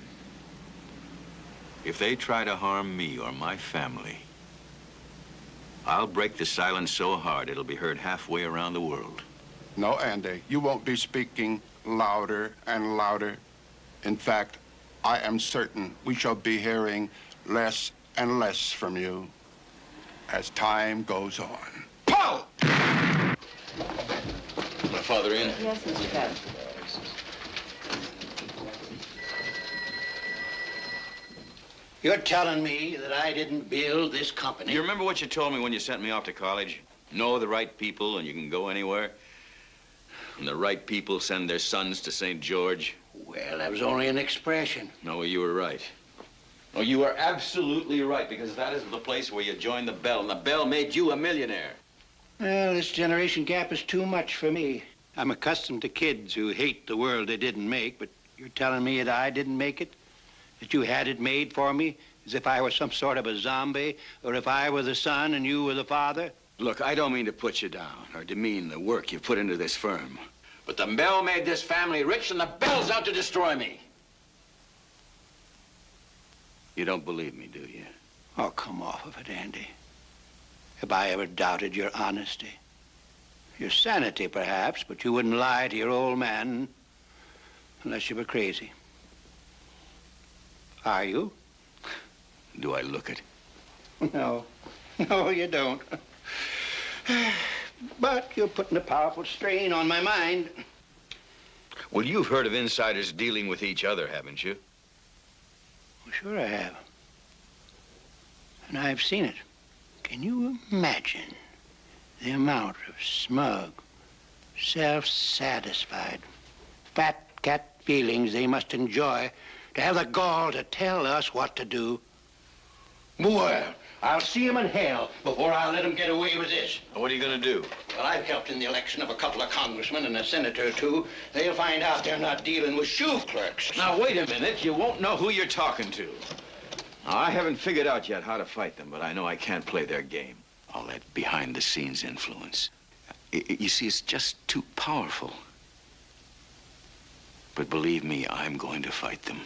If they try to harm me or my family, I'll break the silence so hard it'll be heard halfway around the world. No, Andy, you won't be speaking louder and louder. In fact, I am certain we shall be hearing less and less from you as time goes on. Paul! My father in? Yes, Mr. Patterson. You're telling me that I didn't build this company? You remember what you told me when you sent me off to college? Know the right people and you can go anywhere? And the right people send their sons to St. George? Well, that was only an expression. No, you were right. Oh, you were absolutely right, because that is the place where you joined the bell, and the bell made you a millionaire. Well, this generation gap is too much for me. I'm accustomed to kids who hate the world they didn't make, but you're telling me that I didn't make it? That you had it made for me, as if I were some sort of a zombie, or if I were the son and you were the father? Look, I don't mean to put you down or demean the work you've put into this firm, but the bell made this family rich, and the bell's out to destroy me. You don't believe me, do you? Oh, come off of it, Andy. Have I ever doubted your honesty? Your sanity, perhaps, but you wouldn't lie to your old man unless you were crazy. Are you? Do I look it? No. No, you don't. But you're putting a powerful strain on my mind. Well, you've heard of insiders dealing with each other, haven't you? Well, sure I have. And I've seen it. Can you imagine the amount of smug, self-satisfied, fat cat feelings they must enjoy to have the gall to tell us what to do? Well, I'll see him in hell before I'll let him get away with this. What are you going to do? Well, I've helped in the election of a couple of congressmen and a senator or two. They'll find out they're not dealing with shoe clerks. Now, wait a minute. You won't know who you're talking to. Now, I haven't figured out yet how to fight them, but I know I can't play their game. All that behind-the-scenes influence. You see, it's just too powerful. But believe me, I'm going to fight them.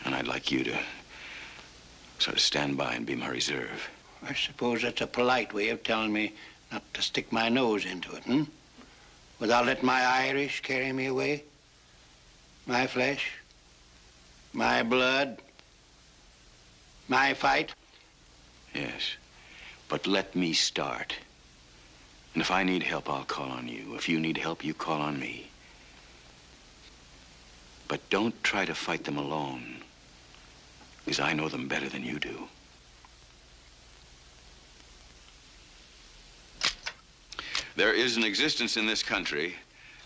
And I'd like you to sort of stand by and be my reserve. I suppose that's a polite way of telling me not to stick my nose into it, hmm? Without letting my Irish carry me away? My flesh? My blood? My fight? Yes, but let me start. And if I need help, I'll call on you. If you need help, you call on me. But don't try to fight them alone, because I know them better than you do. There is in existence in this country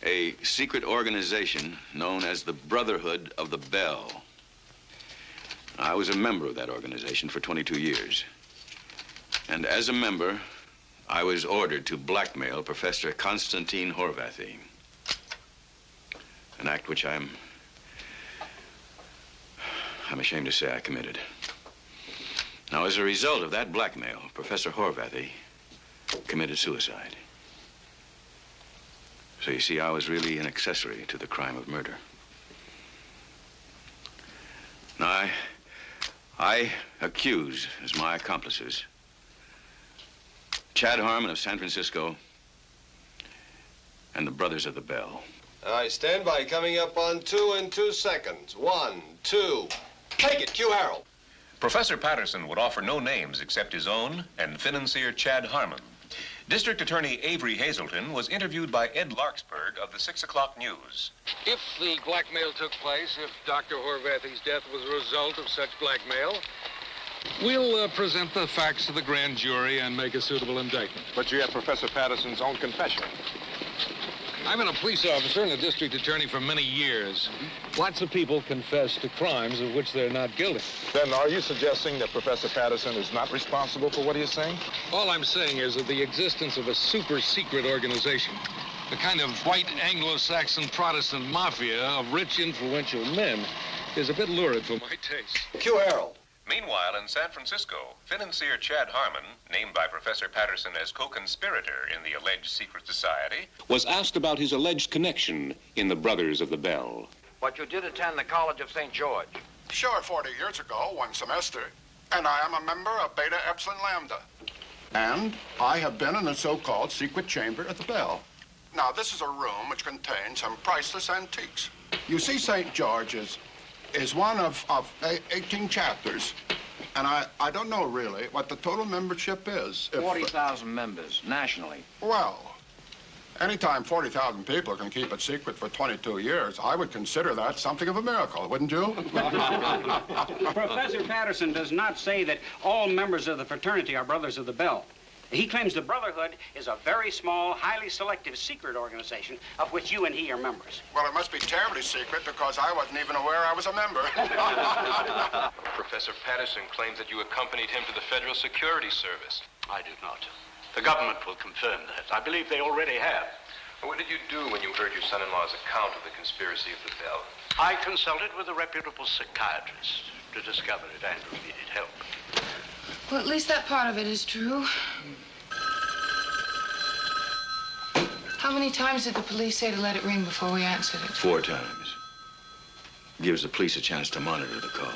a secret organization known as the Brotherhood of the Bell. I was a member of that organization for 22 years. And as a member, I was ordered to blackmail Professor Konstantin Horváth, an act which I'm ashamed to say I committed. Now, as a result of that blackmail, Professor Horváth committed suicide. So you see, I was really an accessory to the crime of murder. Now, I accuse as my accomplices Chad Harmon of San Francisco and the Brothers of the Bell. All right, stand by. Coming up on 2 in 2 seconds. 1, 2. Take it, Q. Harold. Professor Patterson would offer no names except his own and financier Chad Harmon. District Attorney Avery Hazelton was interviewed by Ed Larksburg of the 6 o'clock news. If the blackmail took place, if Dr. Horváth's death was a result of such blackmail, we'll present the facts to the grand jury and make a suitable indictment. But you have Professor Patterson's own confession. I've been a police officer and a district attorney for many years. Lots of people confess to crimes of which they're not guilty. Then are you suggesting that Professor Patterson is not responsible for what he is saying? All I'm saying is that the existence of a super-secret organization, the kind of white Anglo-Saxon Protestant mafia of rich, influential men, is a bit lurid for my taste. Q. Harold. Meanwhile, in San Francisco, financier Chad Harmon, named by Professor Patterson as co-conspirator in the alleged secret society, was asked about his alleged connection in the Brothers of the Bell. But you did attend the College of St. George. Sure, 40 years ago, one semester. And I am a member of Beta Epsilon Lambda. And I have been in the so-called secret chamber at the Bell. Now, this is a room which contains some priceless antiques. You see, St. George's is one of 18 chapters. And I don't know really what the total membership is. 40,000 members, nationally. Well, anytime 40,000 people can keep it secret for 22 years, I would consider that something of a miracle, wouldn't you? Professor Patterson does not say that all members of the fraternity are Brothers of the Bell. He claims the Brotherhood is a very small, highly selective secret organization of which you and he are members. Well, it must be terribly secret because I wasn't even aware I was a member. Professor Patterson claims that you accompanied him to the Federal Security Service. I did not. The government will confirm that. I believe they already have. What did you do when you heard your son-in-law's account of the conspiracy of the Bell? I consulted with a reputable psychiatrist to discover it and who needed help. Well, at least that part of it is true. How many times did the police say to let it ring before we answered it? 4 times. Gives the police a chance to monitor the call.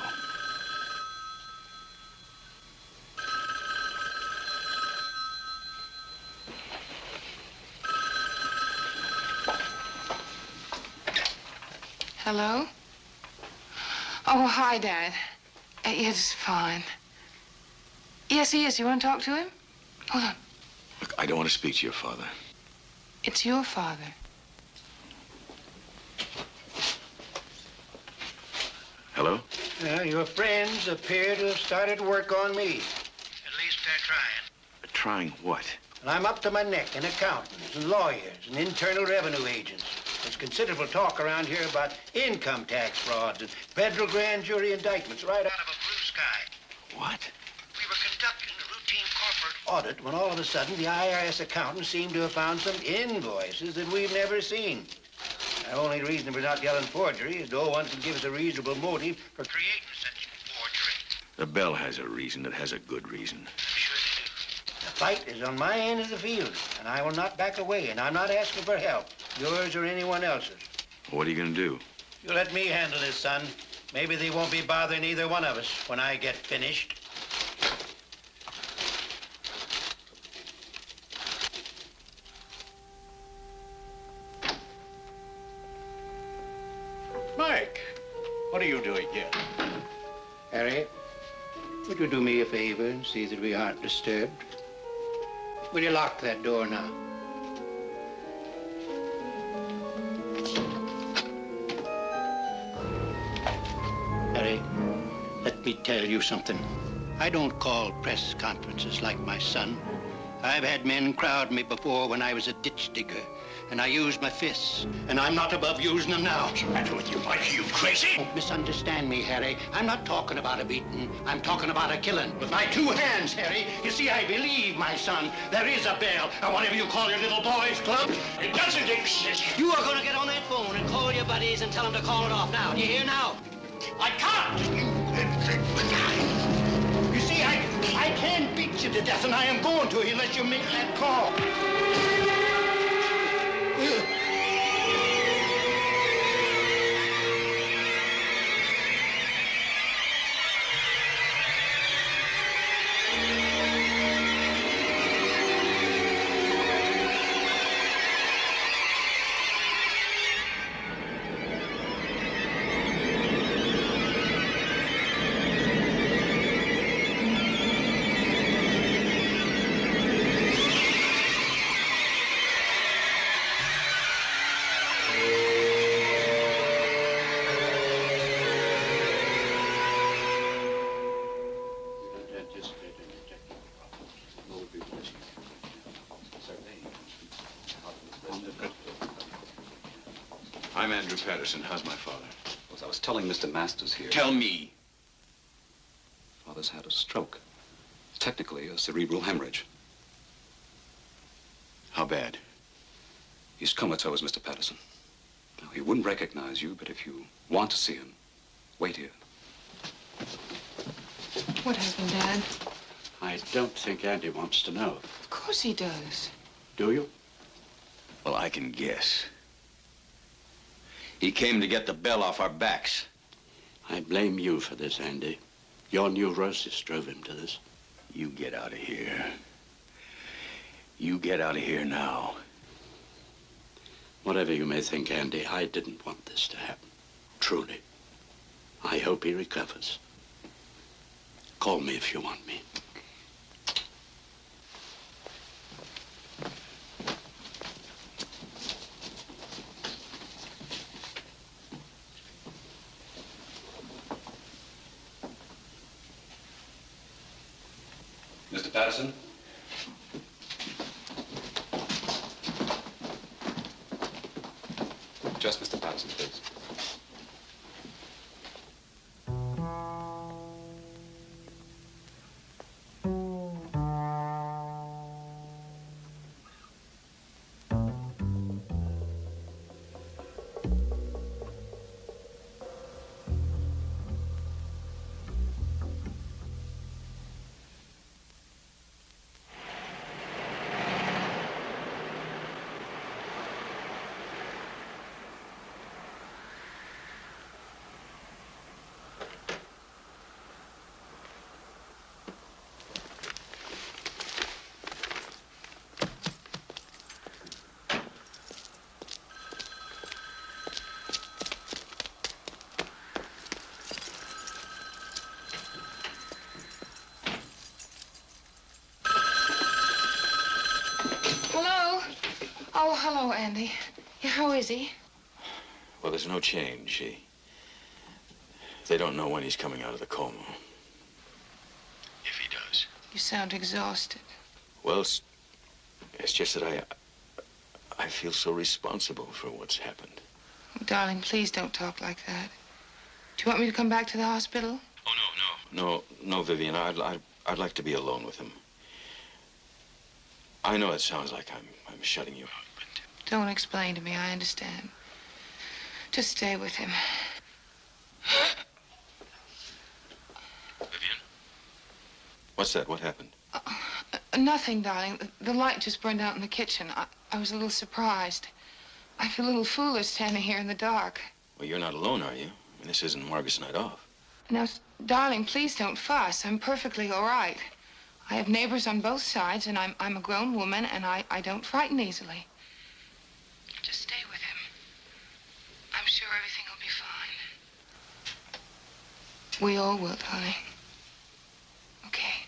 Hello? Oh, hi, Dad. It's fine. Yes, he is. You want to talk to him? Hold on. Look, I don't want to speak to your father. It's your father. your friends appear to have started work on me. At least they're trying. Trying what? And I'm up to my neck in accountants and lawyers and internal revenue agents. There's considerable talk around here about income tax frauds and federal grand jury indictments right out of a blue sky. What? We were conducting a routine corporate audit when all of a sudden the IRS accountants seemed to have found some invoices that we've never seen. The only reason we're not yelling forgery is no one can give us a reasonable motive for creating such forgery. The Bell has a reason that has a good reason. The fight is on my end of the field, and I will not back away, and I'm not asking for help, yours or anyone else's. What are you going to do? You let me handle this, son. Maybe they won't be bothering either one of us when I get finished. Mike, what are you doing here? Harry, would you do me a favor and see that we aren't disturbed? Will you lock that door now? Harry, let me tell you something. I don't call press conferences like my son. I've had men crowd me before when I was a ditch digger, and I used my fists, and I'm not above using them now. What's the matter with you, Mike? Are you crazy? Don't misunderstand me, Harry. I'm not talking about a beating. I'm talking about a killing. With my two hands, Harry. You see, I believe, my son, there is a Bell, or whatever you call your little boys' club. It doesn't exist. You are going to get on that phone and call your buddies and tell them to call it off now. Do you hear now? I can't. You see, I can beat you to death, and I am going to unless you make that call. I'm Andrew Patterson. How's my father? As I was telling Mr. Masters here... Tell me. Father's had a stroke. Technically, a cerebral hemorrhage. How bad? He's comatose, Mr. Patterson. Now, he wouldn't recognize you, but if you want to see him, wait here. What happened, Dad? I don't think Andy wants to know. Of course he does. Do you? Well, I can guess. He came to get the Bell off our backs. I blame you for this, Andy. Your neurosis drove him to this. You get out of here. You get out of here now. Whatever you may think, Andy, I didn't want this to happen. Truly. I hope he recovers. Call me if you want me. Mr. Patterson? Just Mr. Patterson, please. Oh, hello, Andy. Yeah, how is he? Well, there's no change. They don't know when he's coming out of the coma. If he does. You sound exhausted. Well, it's just that I feel so responsible for what's happened. Oh, darling, please don't talk like that. Do you want me to come back to the hospital? Oh, no, Vivian. I'd like to be alone with him. I know it sounds like I'm shutting you out, but... Don't explain to me. I understand. Just stay with him. Vivian? What's that? What happened? Nothing, darling. The light just burned out in the kitchen. I was a little surprised. I feel a little foolish standing here in the dark. Well, you're not alone, are you? I mean, this isn't Margaret's night off. Now, darling, please don't fuss. I'm perfectly all right. I have neighbors on both sides, and I'm a grown woman, and I don't frighten easily. Just stay with him. I'm sure everything will be fine. We all will, darling. Okay.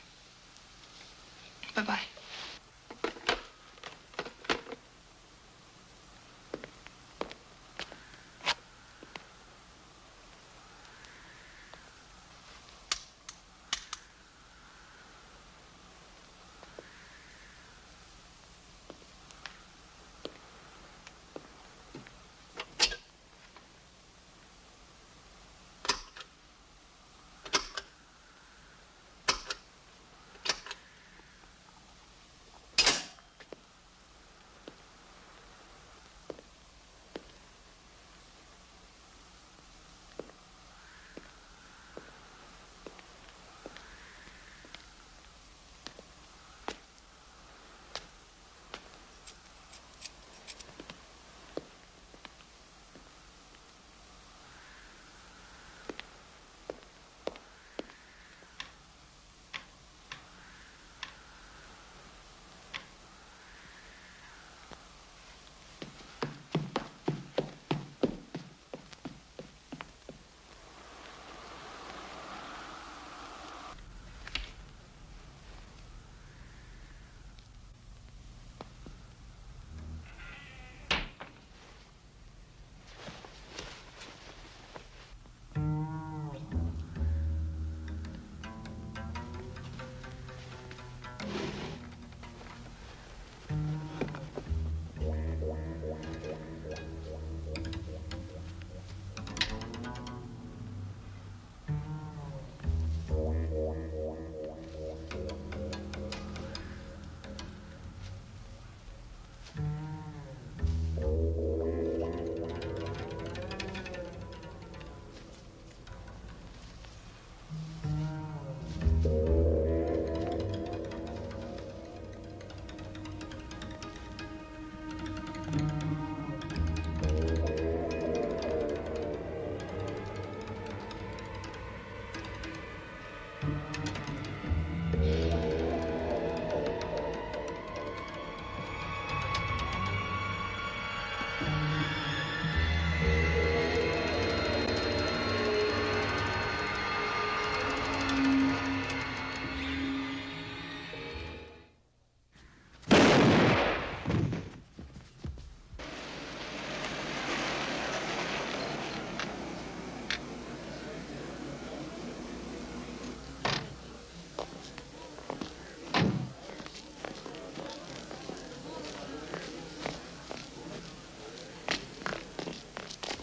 Bye-bye.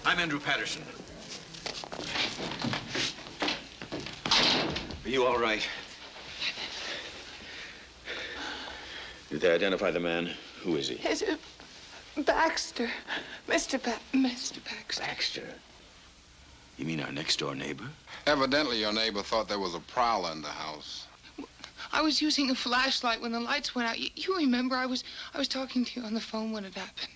I'm Andrew Patterson. Are you all right? Did they identify the man? Who is he? It's Baxter. Mr. Baxter. Baxter? You mean our next-door neighbor? Evidently, your neighbor thought there was a prowler in the house. I was using a flashlight when the lights went out. You remember I was talking to you on the phone when it happened.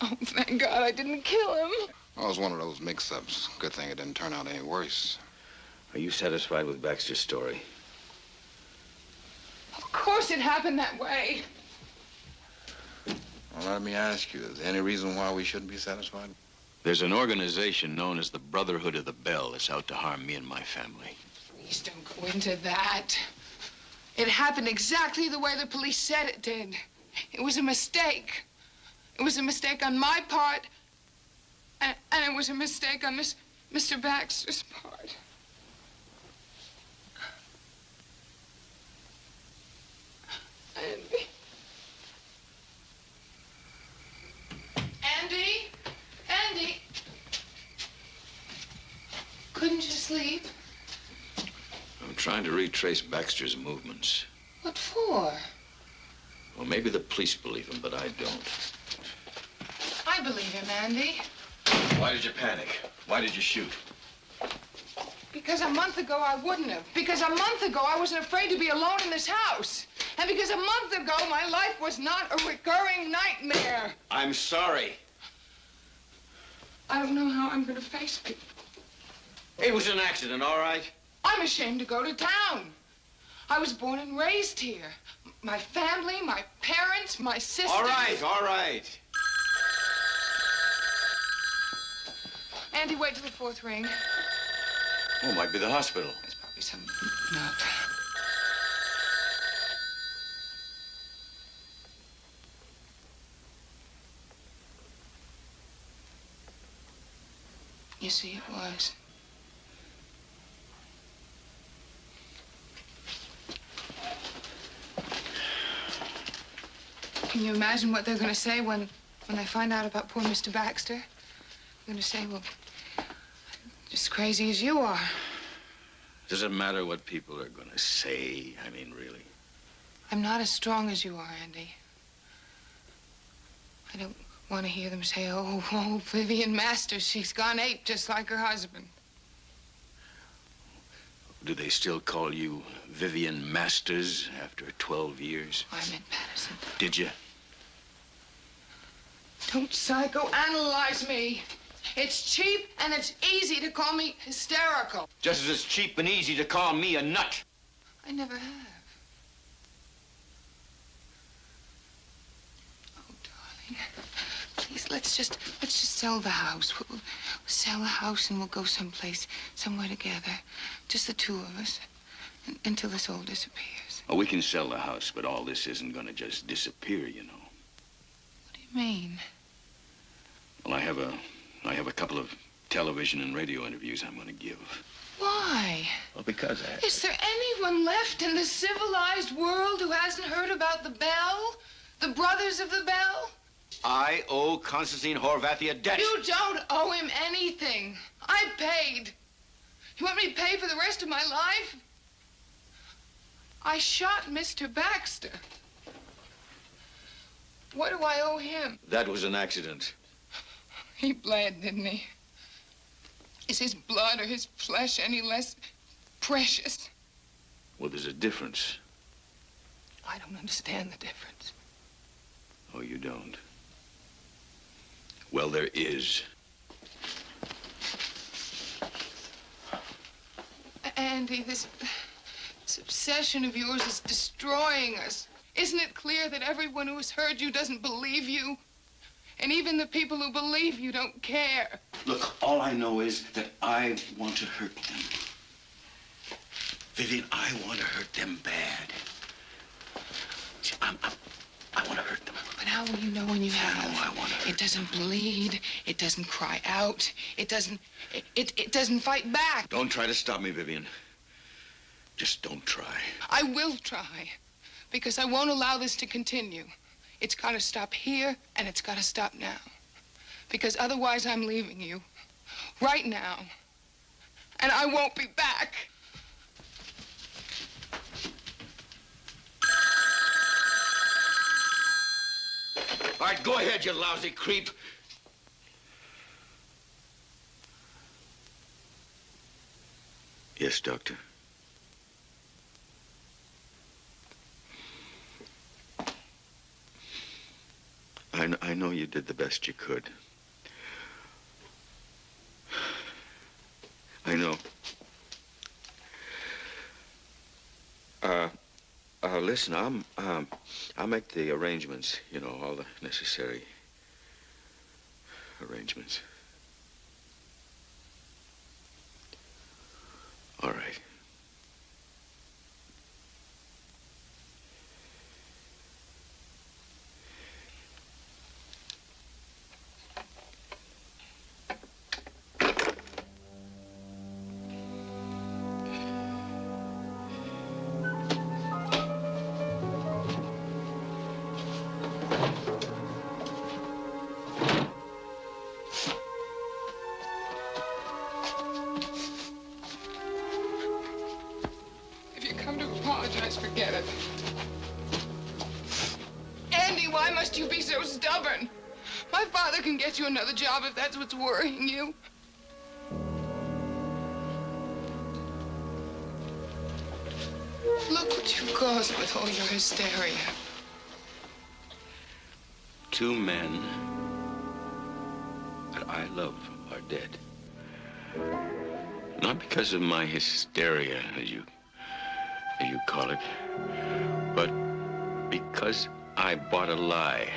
Oh, thank God I didn't kill him. Oh, it was one of those mix-ups. Good thing it didn't turn out any worse. Are you satisfied with Baxter's story? Of course it happened that way. Well, let me ask you, is there any reason why we shouldn't be satisfied? There's an organization known as the Brotherhood of the Bell that's out to harm me and my family. Please don't go into that. It happened exactly the way the police said it did. It was a mistake. It was a mistake on my part, and it was a mistake on Mr. Baxter's part. Andy. Andy? Andy? Couldn't you sleep? I'm trying to retrace Baxter's movements. What for? Well, maybe the police believe him, but I don't. I believe him, Andy. Why did you panic? Why did you shoot? Because a month ago I wouldn't have. Because a month ago I wasn't afraid to be alone in this house. And because a month ago my life was not a recurring nightmare. I'm sorry. I don't know how I'm going to face it. It was an accident, all right? I'm ashamed to go to town. I was born and raised here. My family, my parents, my sisters. All right, all right. Andy, wait till the fourth ring. Oh, it might be the hospital. There's probably some nut. You see, it was. Can you imagine what they're going to say when they find out about poor Mr. Baxter? They're going to say, well, just crazy as you are. Does it matter what people are going to say? I mean, really. I'm not as strong as you are, Andy. I don't want to hear them say, oh, Vivian Masters, she's gone ape just like her husband. Do they still call you Vivian Masters after 12 years? I meant Patterson. Did you? Don't psychoanalyze me. It's cheap and it's easy to call me hysterical. Just as it's cheap and easy to call me a nut. I never have. Oh, darling. Please, let's just sell the house. We'll sell the house and we'll go someplace, somewhere together. Just the two of us, until this all disappears. Oh, we can sell the house, but all this isn't going to just disappear, you know. What do you mean? Well, I have a couple of television and radio interviews I'm going to give. Why? Well, because Is there anyone left in the civilized world who hasn't heard about the Bell? The Brothers of the Bell? I owe Constantine Horvath a debt. You don't owe him anything. I paid. You want me to pay for the rest of my life? I shot Mr. Baxter. What do I owe him? That was an accident. He bled, didn't he? Is his blood or his flesh any less precious? Well, there's a difference. I don't understand the difference. Oh, you don't? Well, there is. Andy, this obsession of yours is destroying us. Isn't it clear that everyone who has heard you doesn't believe you? And even the people who believe you don't care. Look, all I know is that I want to hurt them. Vivian, I want to hurt them bad. See, I want to hurt them. But how will you know when you have? No, I want to hurt It doesn't bleed. It doesn't cry out. It doesn't fight back. Don't try to stop me, Vivian. Just don't try. I will try, because I won't allow this to continue. It's got to stop here, and it's got to stop now. Because otherwise, I'm leaving you. Right now. And I won't be back. All right, go ahead, you lousy creep. Yes, Doctor. I know you did the best you could. I know. Listen, I'll make the arrangements, you know, all the necessary arrangements. All right. forget it. Andy, why must you be so stubborn? My father can get you another job if that's what's worrying you. Look what you've caused with all your hysteria. 2 men that I love are dead. Not because of my hysteria, as you call it, but because I bought a lie.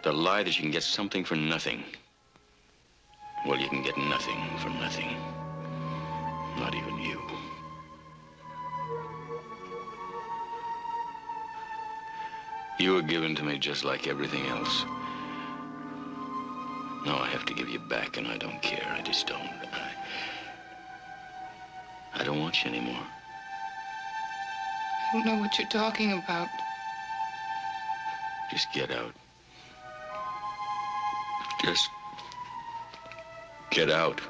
The lie that you can get something for nothing. Well, you can get nothing for nothing. Not even you. You were given to me just like everything else. Now I have to give you back, and I don't care. I just don't. I don't want you anymore. I don't know what you're talking about. Just get out. Just get out.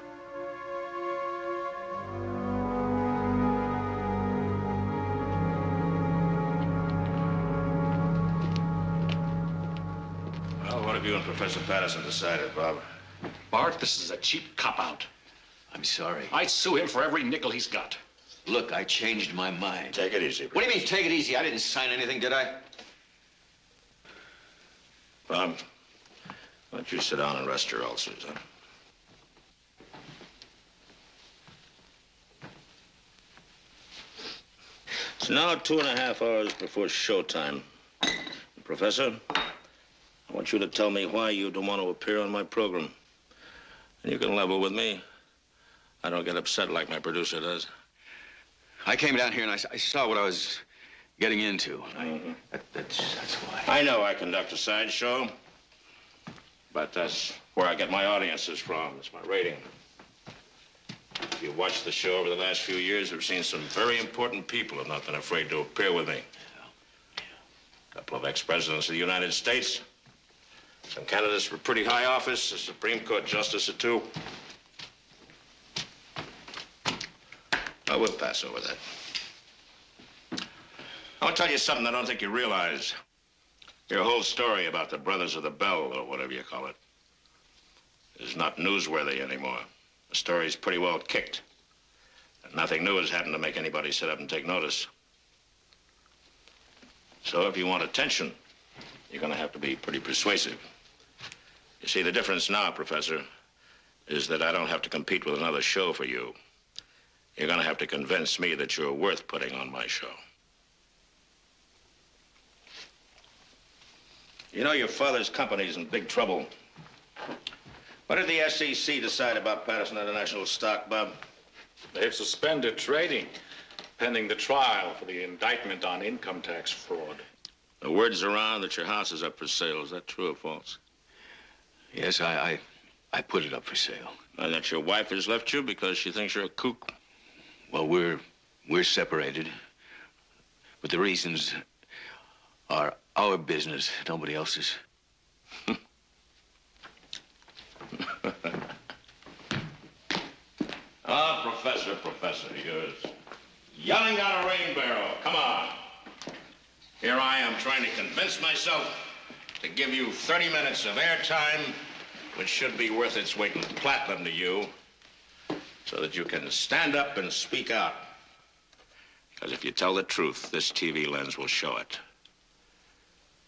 Well, what have you and Professor Patterson decided, Bob? Bart, this is a cheap cop-out. I'm sorry. I'd sue him for every nickel he's got. Look, I changed my mind. Take it easy. What do you mean, take it easy? I didn't sign anything, did I? Bob, why don't you sit down and rest your ulcers, huh? It's now 2.5 hours before showtime. Professor, I want you to tell me why you don't want to appear on my program. And you can level with me. I don't get upset like my producer does. I came down here and I saw what I was getting into. That's why. I know I conduct a sideshow, but that's where I get my audiences from. It's my rating. If you've watched the show over the last few years, you've seen some very important people who have not been afraid to appear with me. A couple of ex-presidents of the United States, some candidates for pretty high office, a Supreme Court justice or two. I will pass over that. I want to tell you something I don't think you realize. Your whole story about the Brothers of the Bell, or whatever you call it, is not newsworthy anymore. The story's pretty well kicked. And nothing new has happened to make anybody sit up and take notice. So if you want attention, you're going to have to be pretty persuasive. You see, the difference now, Professor, is that I don't have to compete with another show for you. You're going to have to convince me that you're worth putting on my show. You know, your father's company's in big trouble. What did the SEC decide about Patterson International stock, Bob? They've suspended trading, pending the trial for the indictment on income tax fraud. The word's around that your house is up for sale. Is that true or false? Yes, I put it up for sale. And that your wife has left you because she thinks you're a kook? Well, we're separated. But the reasons are our business, nobody else's. Professor, you're yelling down a rain barrel. Come on. Here I am trying to convince myself to give you 30 minutes of airtime, which should be worth its weight in platinum to you, so that you can stand up and speak out. Because if you tell the truth, this TV lens will show it.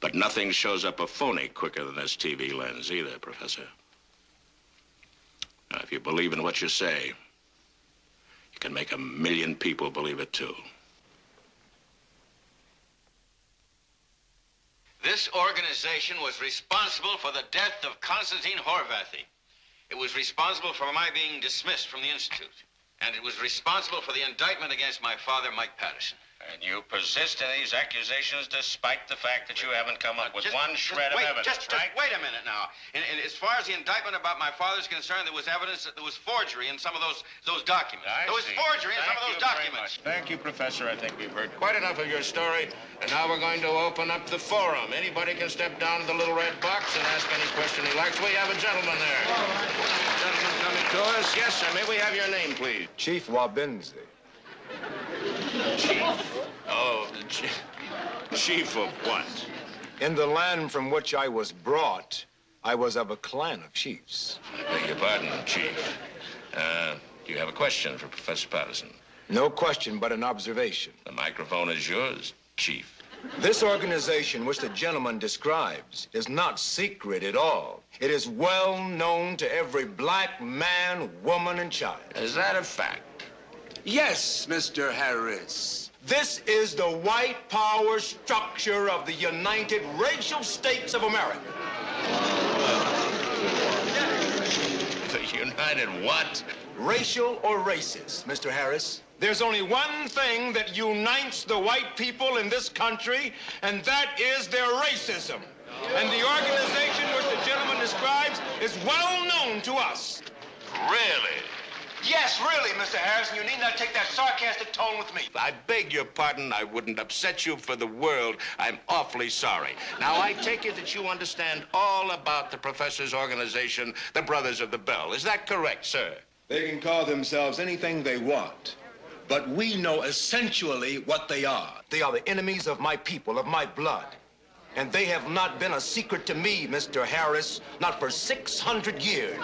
But nothing shows up a phony quicker than this TV lens either, Professor. Now, if you believe in what you say, you can make 1 million people believe it too. This organization was responsible for the death of Constantine Horvathy. It was responsible for my being dismissed from the Institute. And it was responsible for the indictment against my father, Mike Patterson. And you persist in these accusations despite the fact that you haven't come up with one shred of evidence, just wait a minute now. And as far as the indictment about my father's concerned, there was evidence that there was forgery in some of those documents. There was forgery in some of those documents. Thank you, Professor. I think we've heard quite enough of your story. And now we're going to open up the forum. Anybody can step down to the little red box and ask any question he likes. We have a gentleman there. Gentleman coming to us. Yes, sir. May we have your name, please? Chief Wabinzi. Chief? Oh, the chief of what? In the land from which I was brought, I was of a clan of chiefs. I beg your pardon, Chief. Do you have a question for Professor Patterson? No question, but an observation. The microphone is yours, Chief. This organization which the gentleman describes is not secret at all. It is well known to every black man, woman, and child. Is that a fact? Yes, Mr. Harris. This is the white power structure of the United Racial States of America. The United what? Racial or racist, Mr. Harris? There's only one thing that unites the white people in this country, and that is their racism. And the organization which the gentleman describes is well known to us. Really? Yes, really, Mr. Harrison. You need not take that sarcastic tone with me. I beg your pardon. I wouldn't upset you for the world. I'm awfully sorry. Now, I take it that you understand all about the professor's organization, the Brothers of the Bell. Is that correct, sir? They can call themselves anything they want, but we know essentially what they are. They are the enemies of my people, of my blood. And they have not been a secret to me, Mr. Harris, not for 600 years.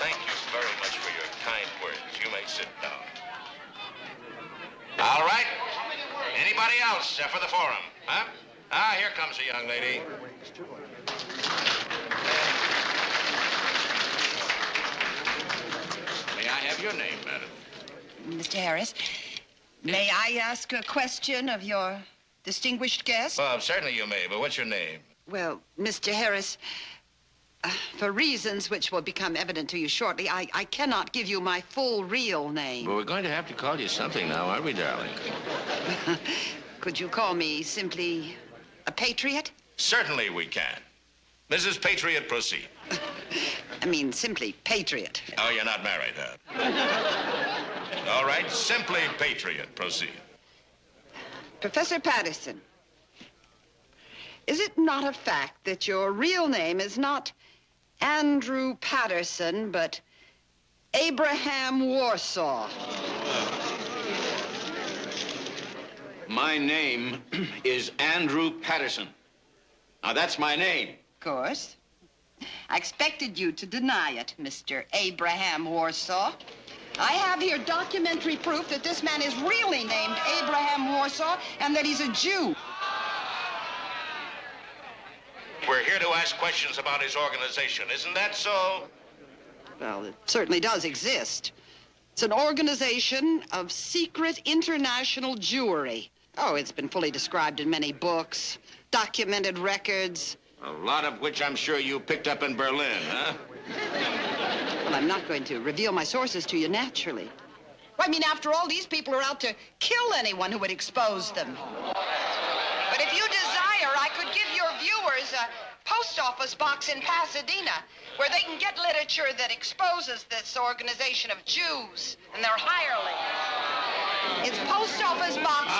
Thank you very much for your kind words. You may sit down. All right. Anybody else for the forum? Huh? Ah, here comes a young lady. May I have your name, madam? Mr. Harris, may I ask a question of your distinguished guest? Well, certainly you may, but what's your name? Well, Mr. Harris, for reasons which will become evident to you shortly, I cannot give you my full real name. Well, we're going to have to call you something now, aren't we, darling? Could you call me simply a patriot? Certainly we can. Mrs. Patriot, proceed. I mean, simply patriot. Oh, you're not married, huh? All right, simply Patriot, proceed. Professor Patterson, is it not a fact that your real name is not Andrew Patterson, but Abraham Warsaw? My name is Andrew Patterson. Now, that's my name. Of course. I expected you to deny it, Mr. Abraham Warsaw. I have here documentary proof that this man is really named Abraham Warsaw and that he's a Jew. We're here to ask questions about his organization. Isn't that so? Well, it certainly does exist. It's an organization of secret international Jewry. Oh, it's been fully described in many books, documented records. A lot of which I'm sure you picked up in Berlin, huh? Well, I'm not going to reveal my sources to you naturally. Well, I mean, after all, these people are out to kill anyone who would expose them. But if you desire, I could give your viewers a post office box in Pasadena where they can get literature that exposes this organization of Jews and their hirelings. It's post office box.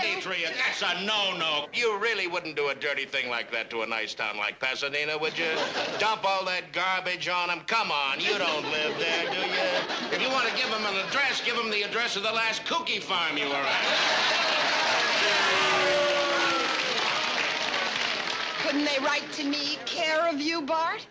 Patriot, that's a no-no. You really wouldn't do a dirty thing like that to a nice town like Pasadena, would you? Dump all that garbage on them? Come on, you don't live there, do you? If you want to give them an address, give them the address of the last cookie farm you were at. Couldn't they write to me, care of you, Bart?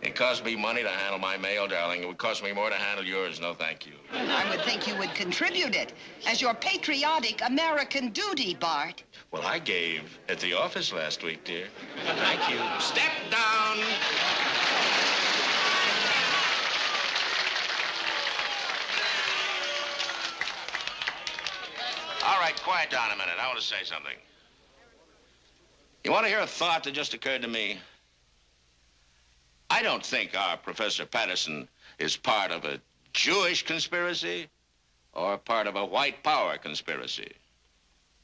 It cost me money to handle my mail, darling. It would cost me more to handle yours. No, thank you. I would think you would contribute it as your patriotic American duty, Bart. Well, I gave at the office last week, dear. Thank you. Step down. All right, quiet down a minute. I want to say something. You want to hear a thought that just occurred to me? I don't think our Professor Patterson is part of a Jewish conspiracy or part of a white power conspiracy,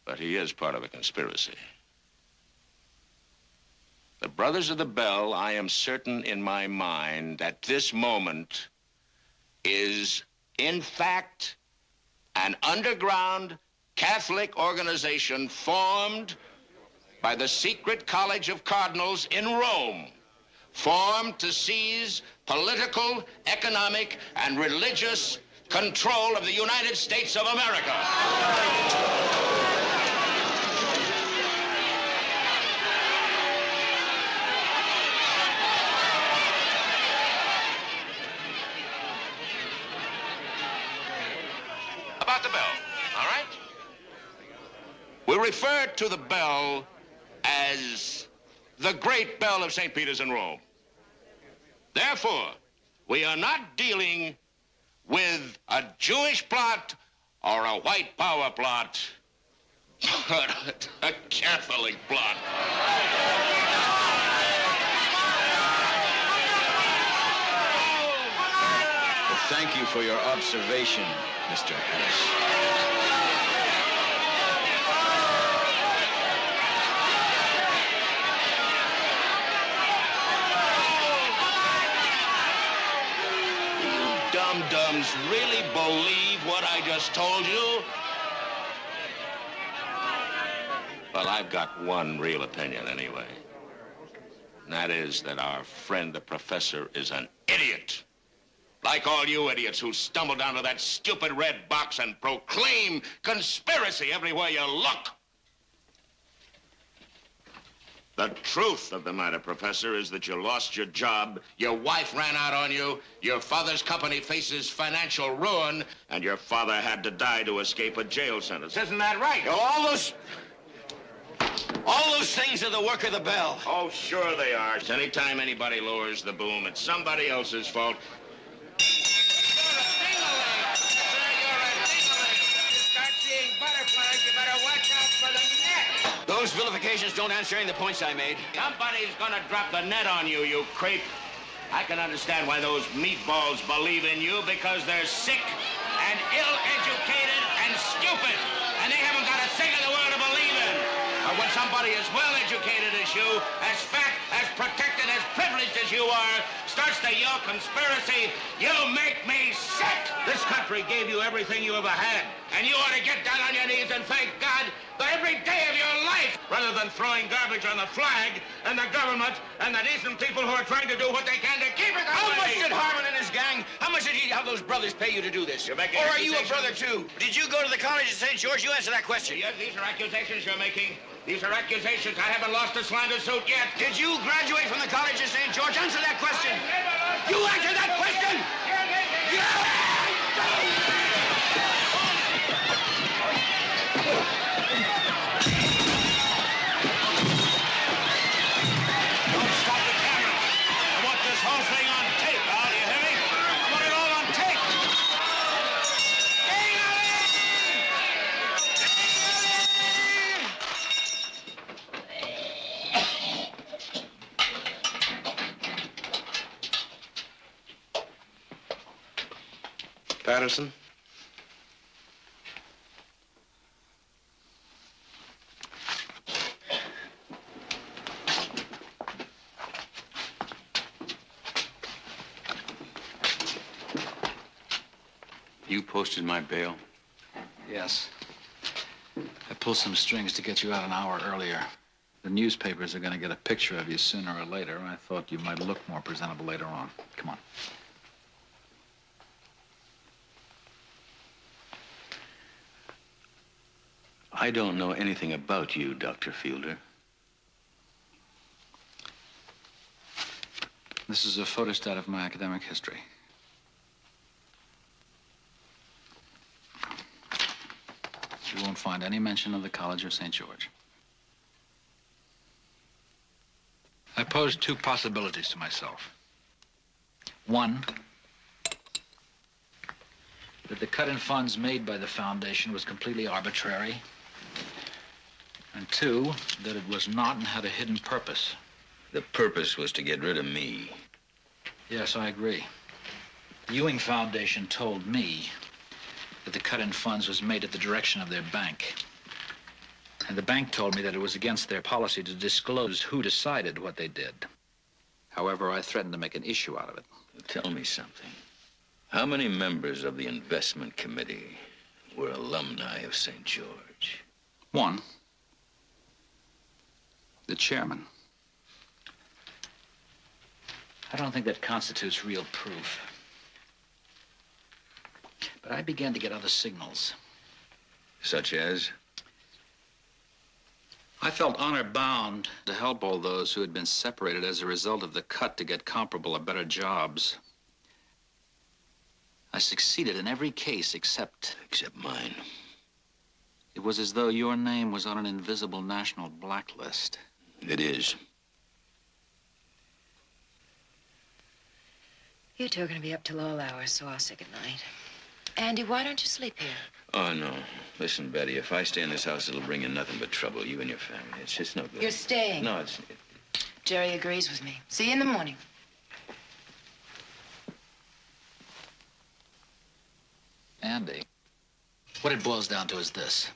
but he is part of a conspiracy. The Brothers of the Bell, I am certain in my mind at this moment, is, in fact, an underground Catholic organization formed by the secret College of Cardinals in Rome, formed to seize political, economic, and religious control of the United States of America. About the bell, all right? We refer to the bell as the Great Bell of St. Peter's in Rome. Therefore, we are not dealing with a Jewish plot or a white power plot, but a Catholic plot. Well, thank you for your observation, Mr. Harris. Dum-dums really believe what I just told you? Well, I've got one real opinion anyway. And that is that our friend, the professor, is an idiot. Like all you idiots who stumble down to that stupid red box and proclaim conspiracy everywhere you look. The truth of the matter, Professor, is that you lost your job, your wife ran out on you, your father's company faces financial ruin, and your father had to die to escape a jail sentence. Isn't that right? All those things are the work of the bell. Oh, sure they are. Anytime anybody lowers the boom, it's somebody else's fault. Those vilifications don't answer any of the points I made. Somebody's gonna drop the net on you, you creep. I can understand why those meatballs believe in you, because they're sick and ill-educated and stupid, and they haven't got a thing in the world to believe in. But when somebody as well-educated as you, as fat, as protected, as privileged as you are, starts to yell conspiracy, you make me sick. This country gave you everything you ever had, and you ought to get down on your knees and thank God for every day of your life, rather than throwing garbage on the flag and the government and the decent people who are trying to do what they can to keep it that How way. much did Harmon and his gang, how much did have those brothers pay you to do this? You're making Or are you a accusations. brother too? Did you go to the college of St. George? You answer that question. Yes, these are accusations you're making. These are accusations. I haven't lost a slander suit yet. Did you graduate from the college of St. George? Answer that question. You answer that question! Don't stop the camera. I want this whole thing on tape, Al. Do you hear me? I want it all on tape. Patterson? You posted my bail? Yes. I pulled some strings to get you out an hour earlier. The newspapers are going to get a picture of you sooner or later, and I thought you might look more presentable later on. Come on. I don't know anything about you, Dr. Fielder. This is a photostat of my academic history. You won't find any mention of the College of St. George. I posed two possibilities to myself. One, that the cut in funds made by the foundation was completely arbitrary. And two, that it was not and had a hidden purpose. The purpose was to get rid of me. Yes, I agree. The Ewing Foundation told me that the cut in funds was made at the direction of their bank. And the bank told me that it was against their policy to disclose who decided what they did. However, I threatened to make an issue out of it. Tell me something. How many members of the investment committee were alumni of St. George? One, the chairman. I don't think that constitutes real proof. But I began to get other signals. Such as? I felt honor-bound to help all those who had been separated as a result of the cut to get comparable or better jobs. I succeeded in every case except mine. It was as though your name was on an invisible national blacklist. It is. You two are going to be up till all hours, so I'll say goodnight. Andy, why don't you sleep here? Oh, no. Listen, Betty, if I stay in this house, it'll bring you nothing but trouble, you and your family. It's just no good. You're staying. No, it's... Jerry agrees with me. See you in the morning. Andy, what it boils down to is this.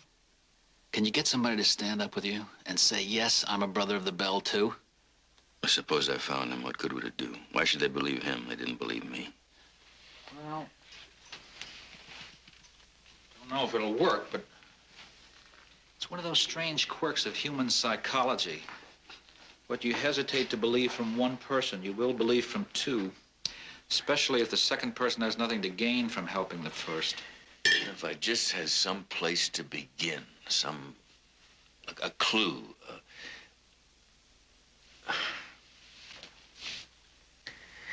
Can you get somebody to stand up with you and say, yes, I'm a brother of the Bell, too? I suppose I found him. What good would it do? Why should they believe him? They didn't believe me. Well, don't know if it'll work, but it's one of those strange quirks of human psychology. What you hesitate to believe from one person, you will believe from two, especially if the second person has nothing to gain from helping the first. If I just had some place to begin, a clue.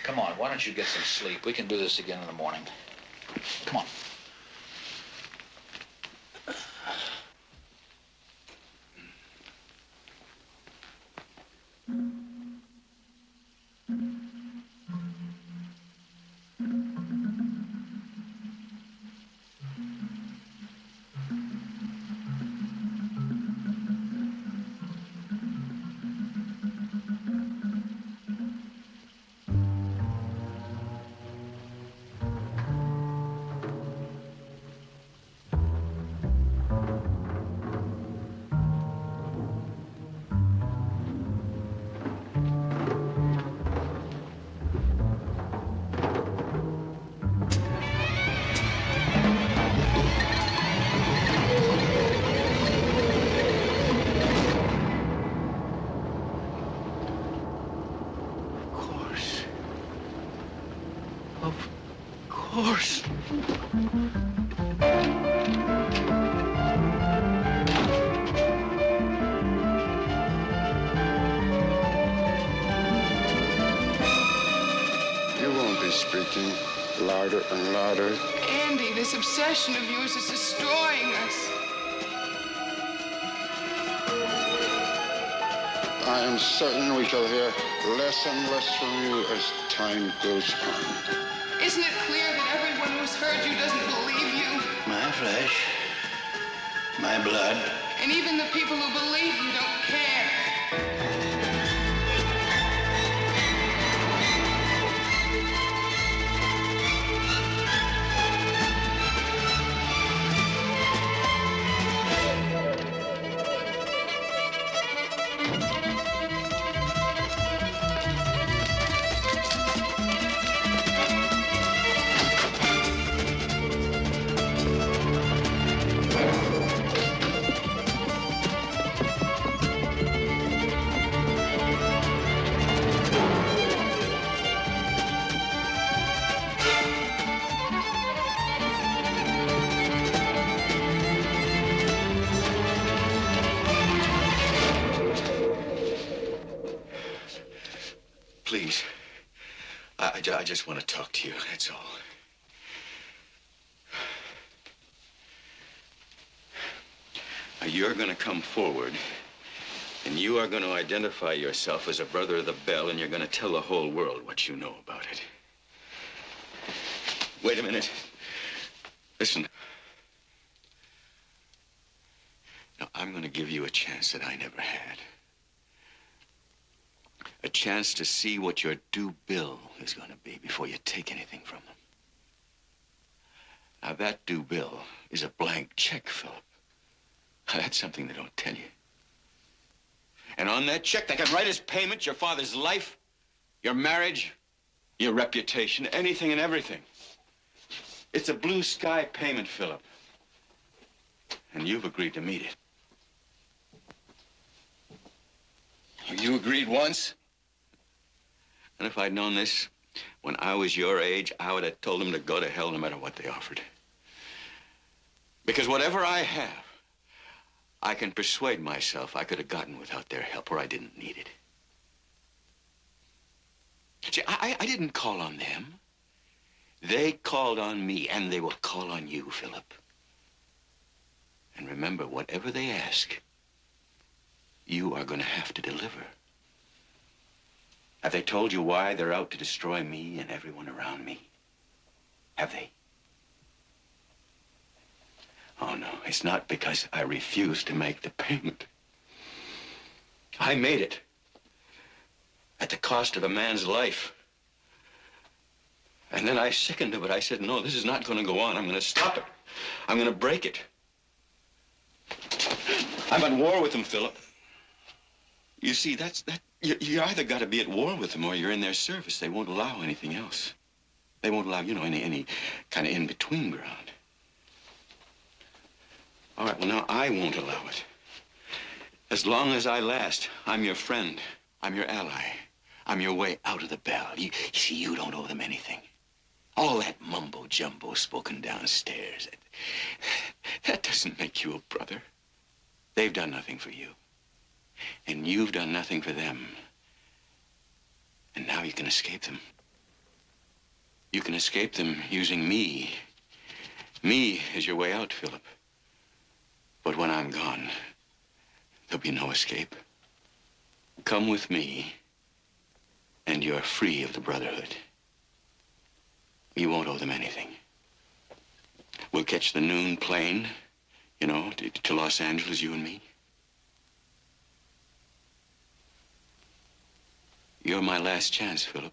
Come on, why don't you get some sleep? We can do this again in the morning. Come on. Louder and louder. Andy, this obsession of yours is destroying us. I am certain we shall hear less and less from you as time goes on. Isn't it clear that everyone who's heard you doesn't believe you? My flesh, my blood. And even the people who believe you don't care. Please, I just want to talk to you, that's all. Now, you're going to come forward, and you are going to identify yourself as a brother of the Bell, and you're going to tell the whole world what you know about it. Wait a minute. Listen. Now, I'm going to give you a chance that I never had. A chance to see what your due bill is going to be before you take anything from them. Now, that due bill is a blank check, Philip. That's something they don't tell you. And on that check, they can write as payment your father's life, your marriage, your reputation, anything and everything. It's a blue sky payment, Philip. And you've agreed to meet it. You agreed once, And if I'd known this when I was your age, I would have told them to go to hell no matter what they offered. Because whatever I have, I can persuade myself I could have gotten without their help, or I didn't need it. See, I didn't call on them. They called on me, and they will call on you, Philip. And remember, whatever they ask, you are going to have to deliver. Have they told you why they're out to destroy me and everyone around me? Have they? Oh, no, it's not because I refused to make the payment. I made it at the cost of a man's life. And then I sickened of it. I said, no, this is not going to go on. I'm going to stop it. I'm going to break it. I'm at war with them, Philip. You see, you either got to be at war with them or you're in their service. They won't allow anything else. They won't allow, you know, any kind of in-between ground. All right, well, now I won't allow it. As long as I last, I'm your friend. I'm your ally. I'm your way out of the bell. You see, you don't owe them anything. All that mumbo-jumbo spoken downstairs, that doesn't make you a brother. They've done nothing for you. And you've done nothing for them. And now you can escape them. You can escape them using me. Me is your way out, Philip. But when I'm gone, there'll be no escape. Come with me, and you're free of the Brotherhood. You won't owe them anything. We'll catch the noon plane, you know, to Los Angeles, you and me. You're my last chance, Philip.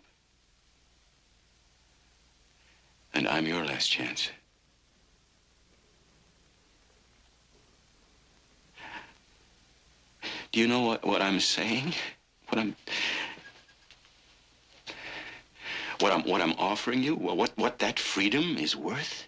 And I'm your last chance. Do you know what I'm saying? What I'm offering you? What that freedom is worth?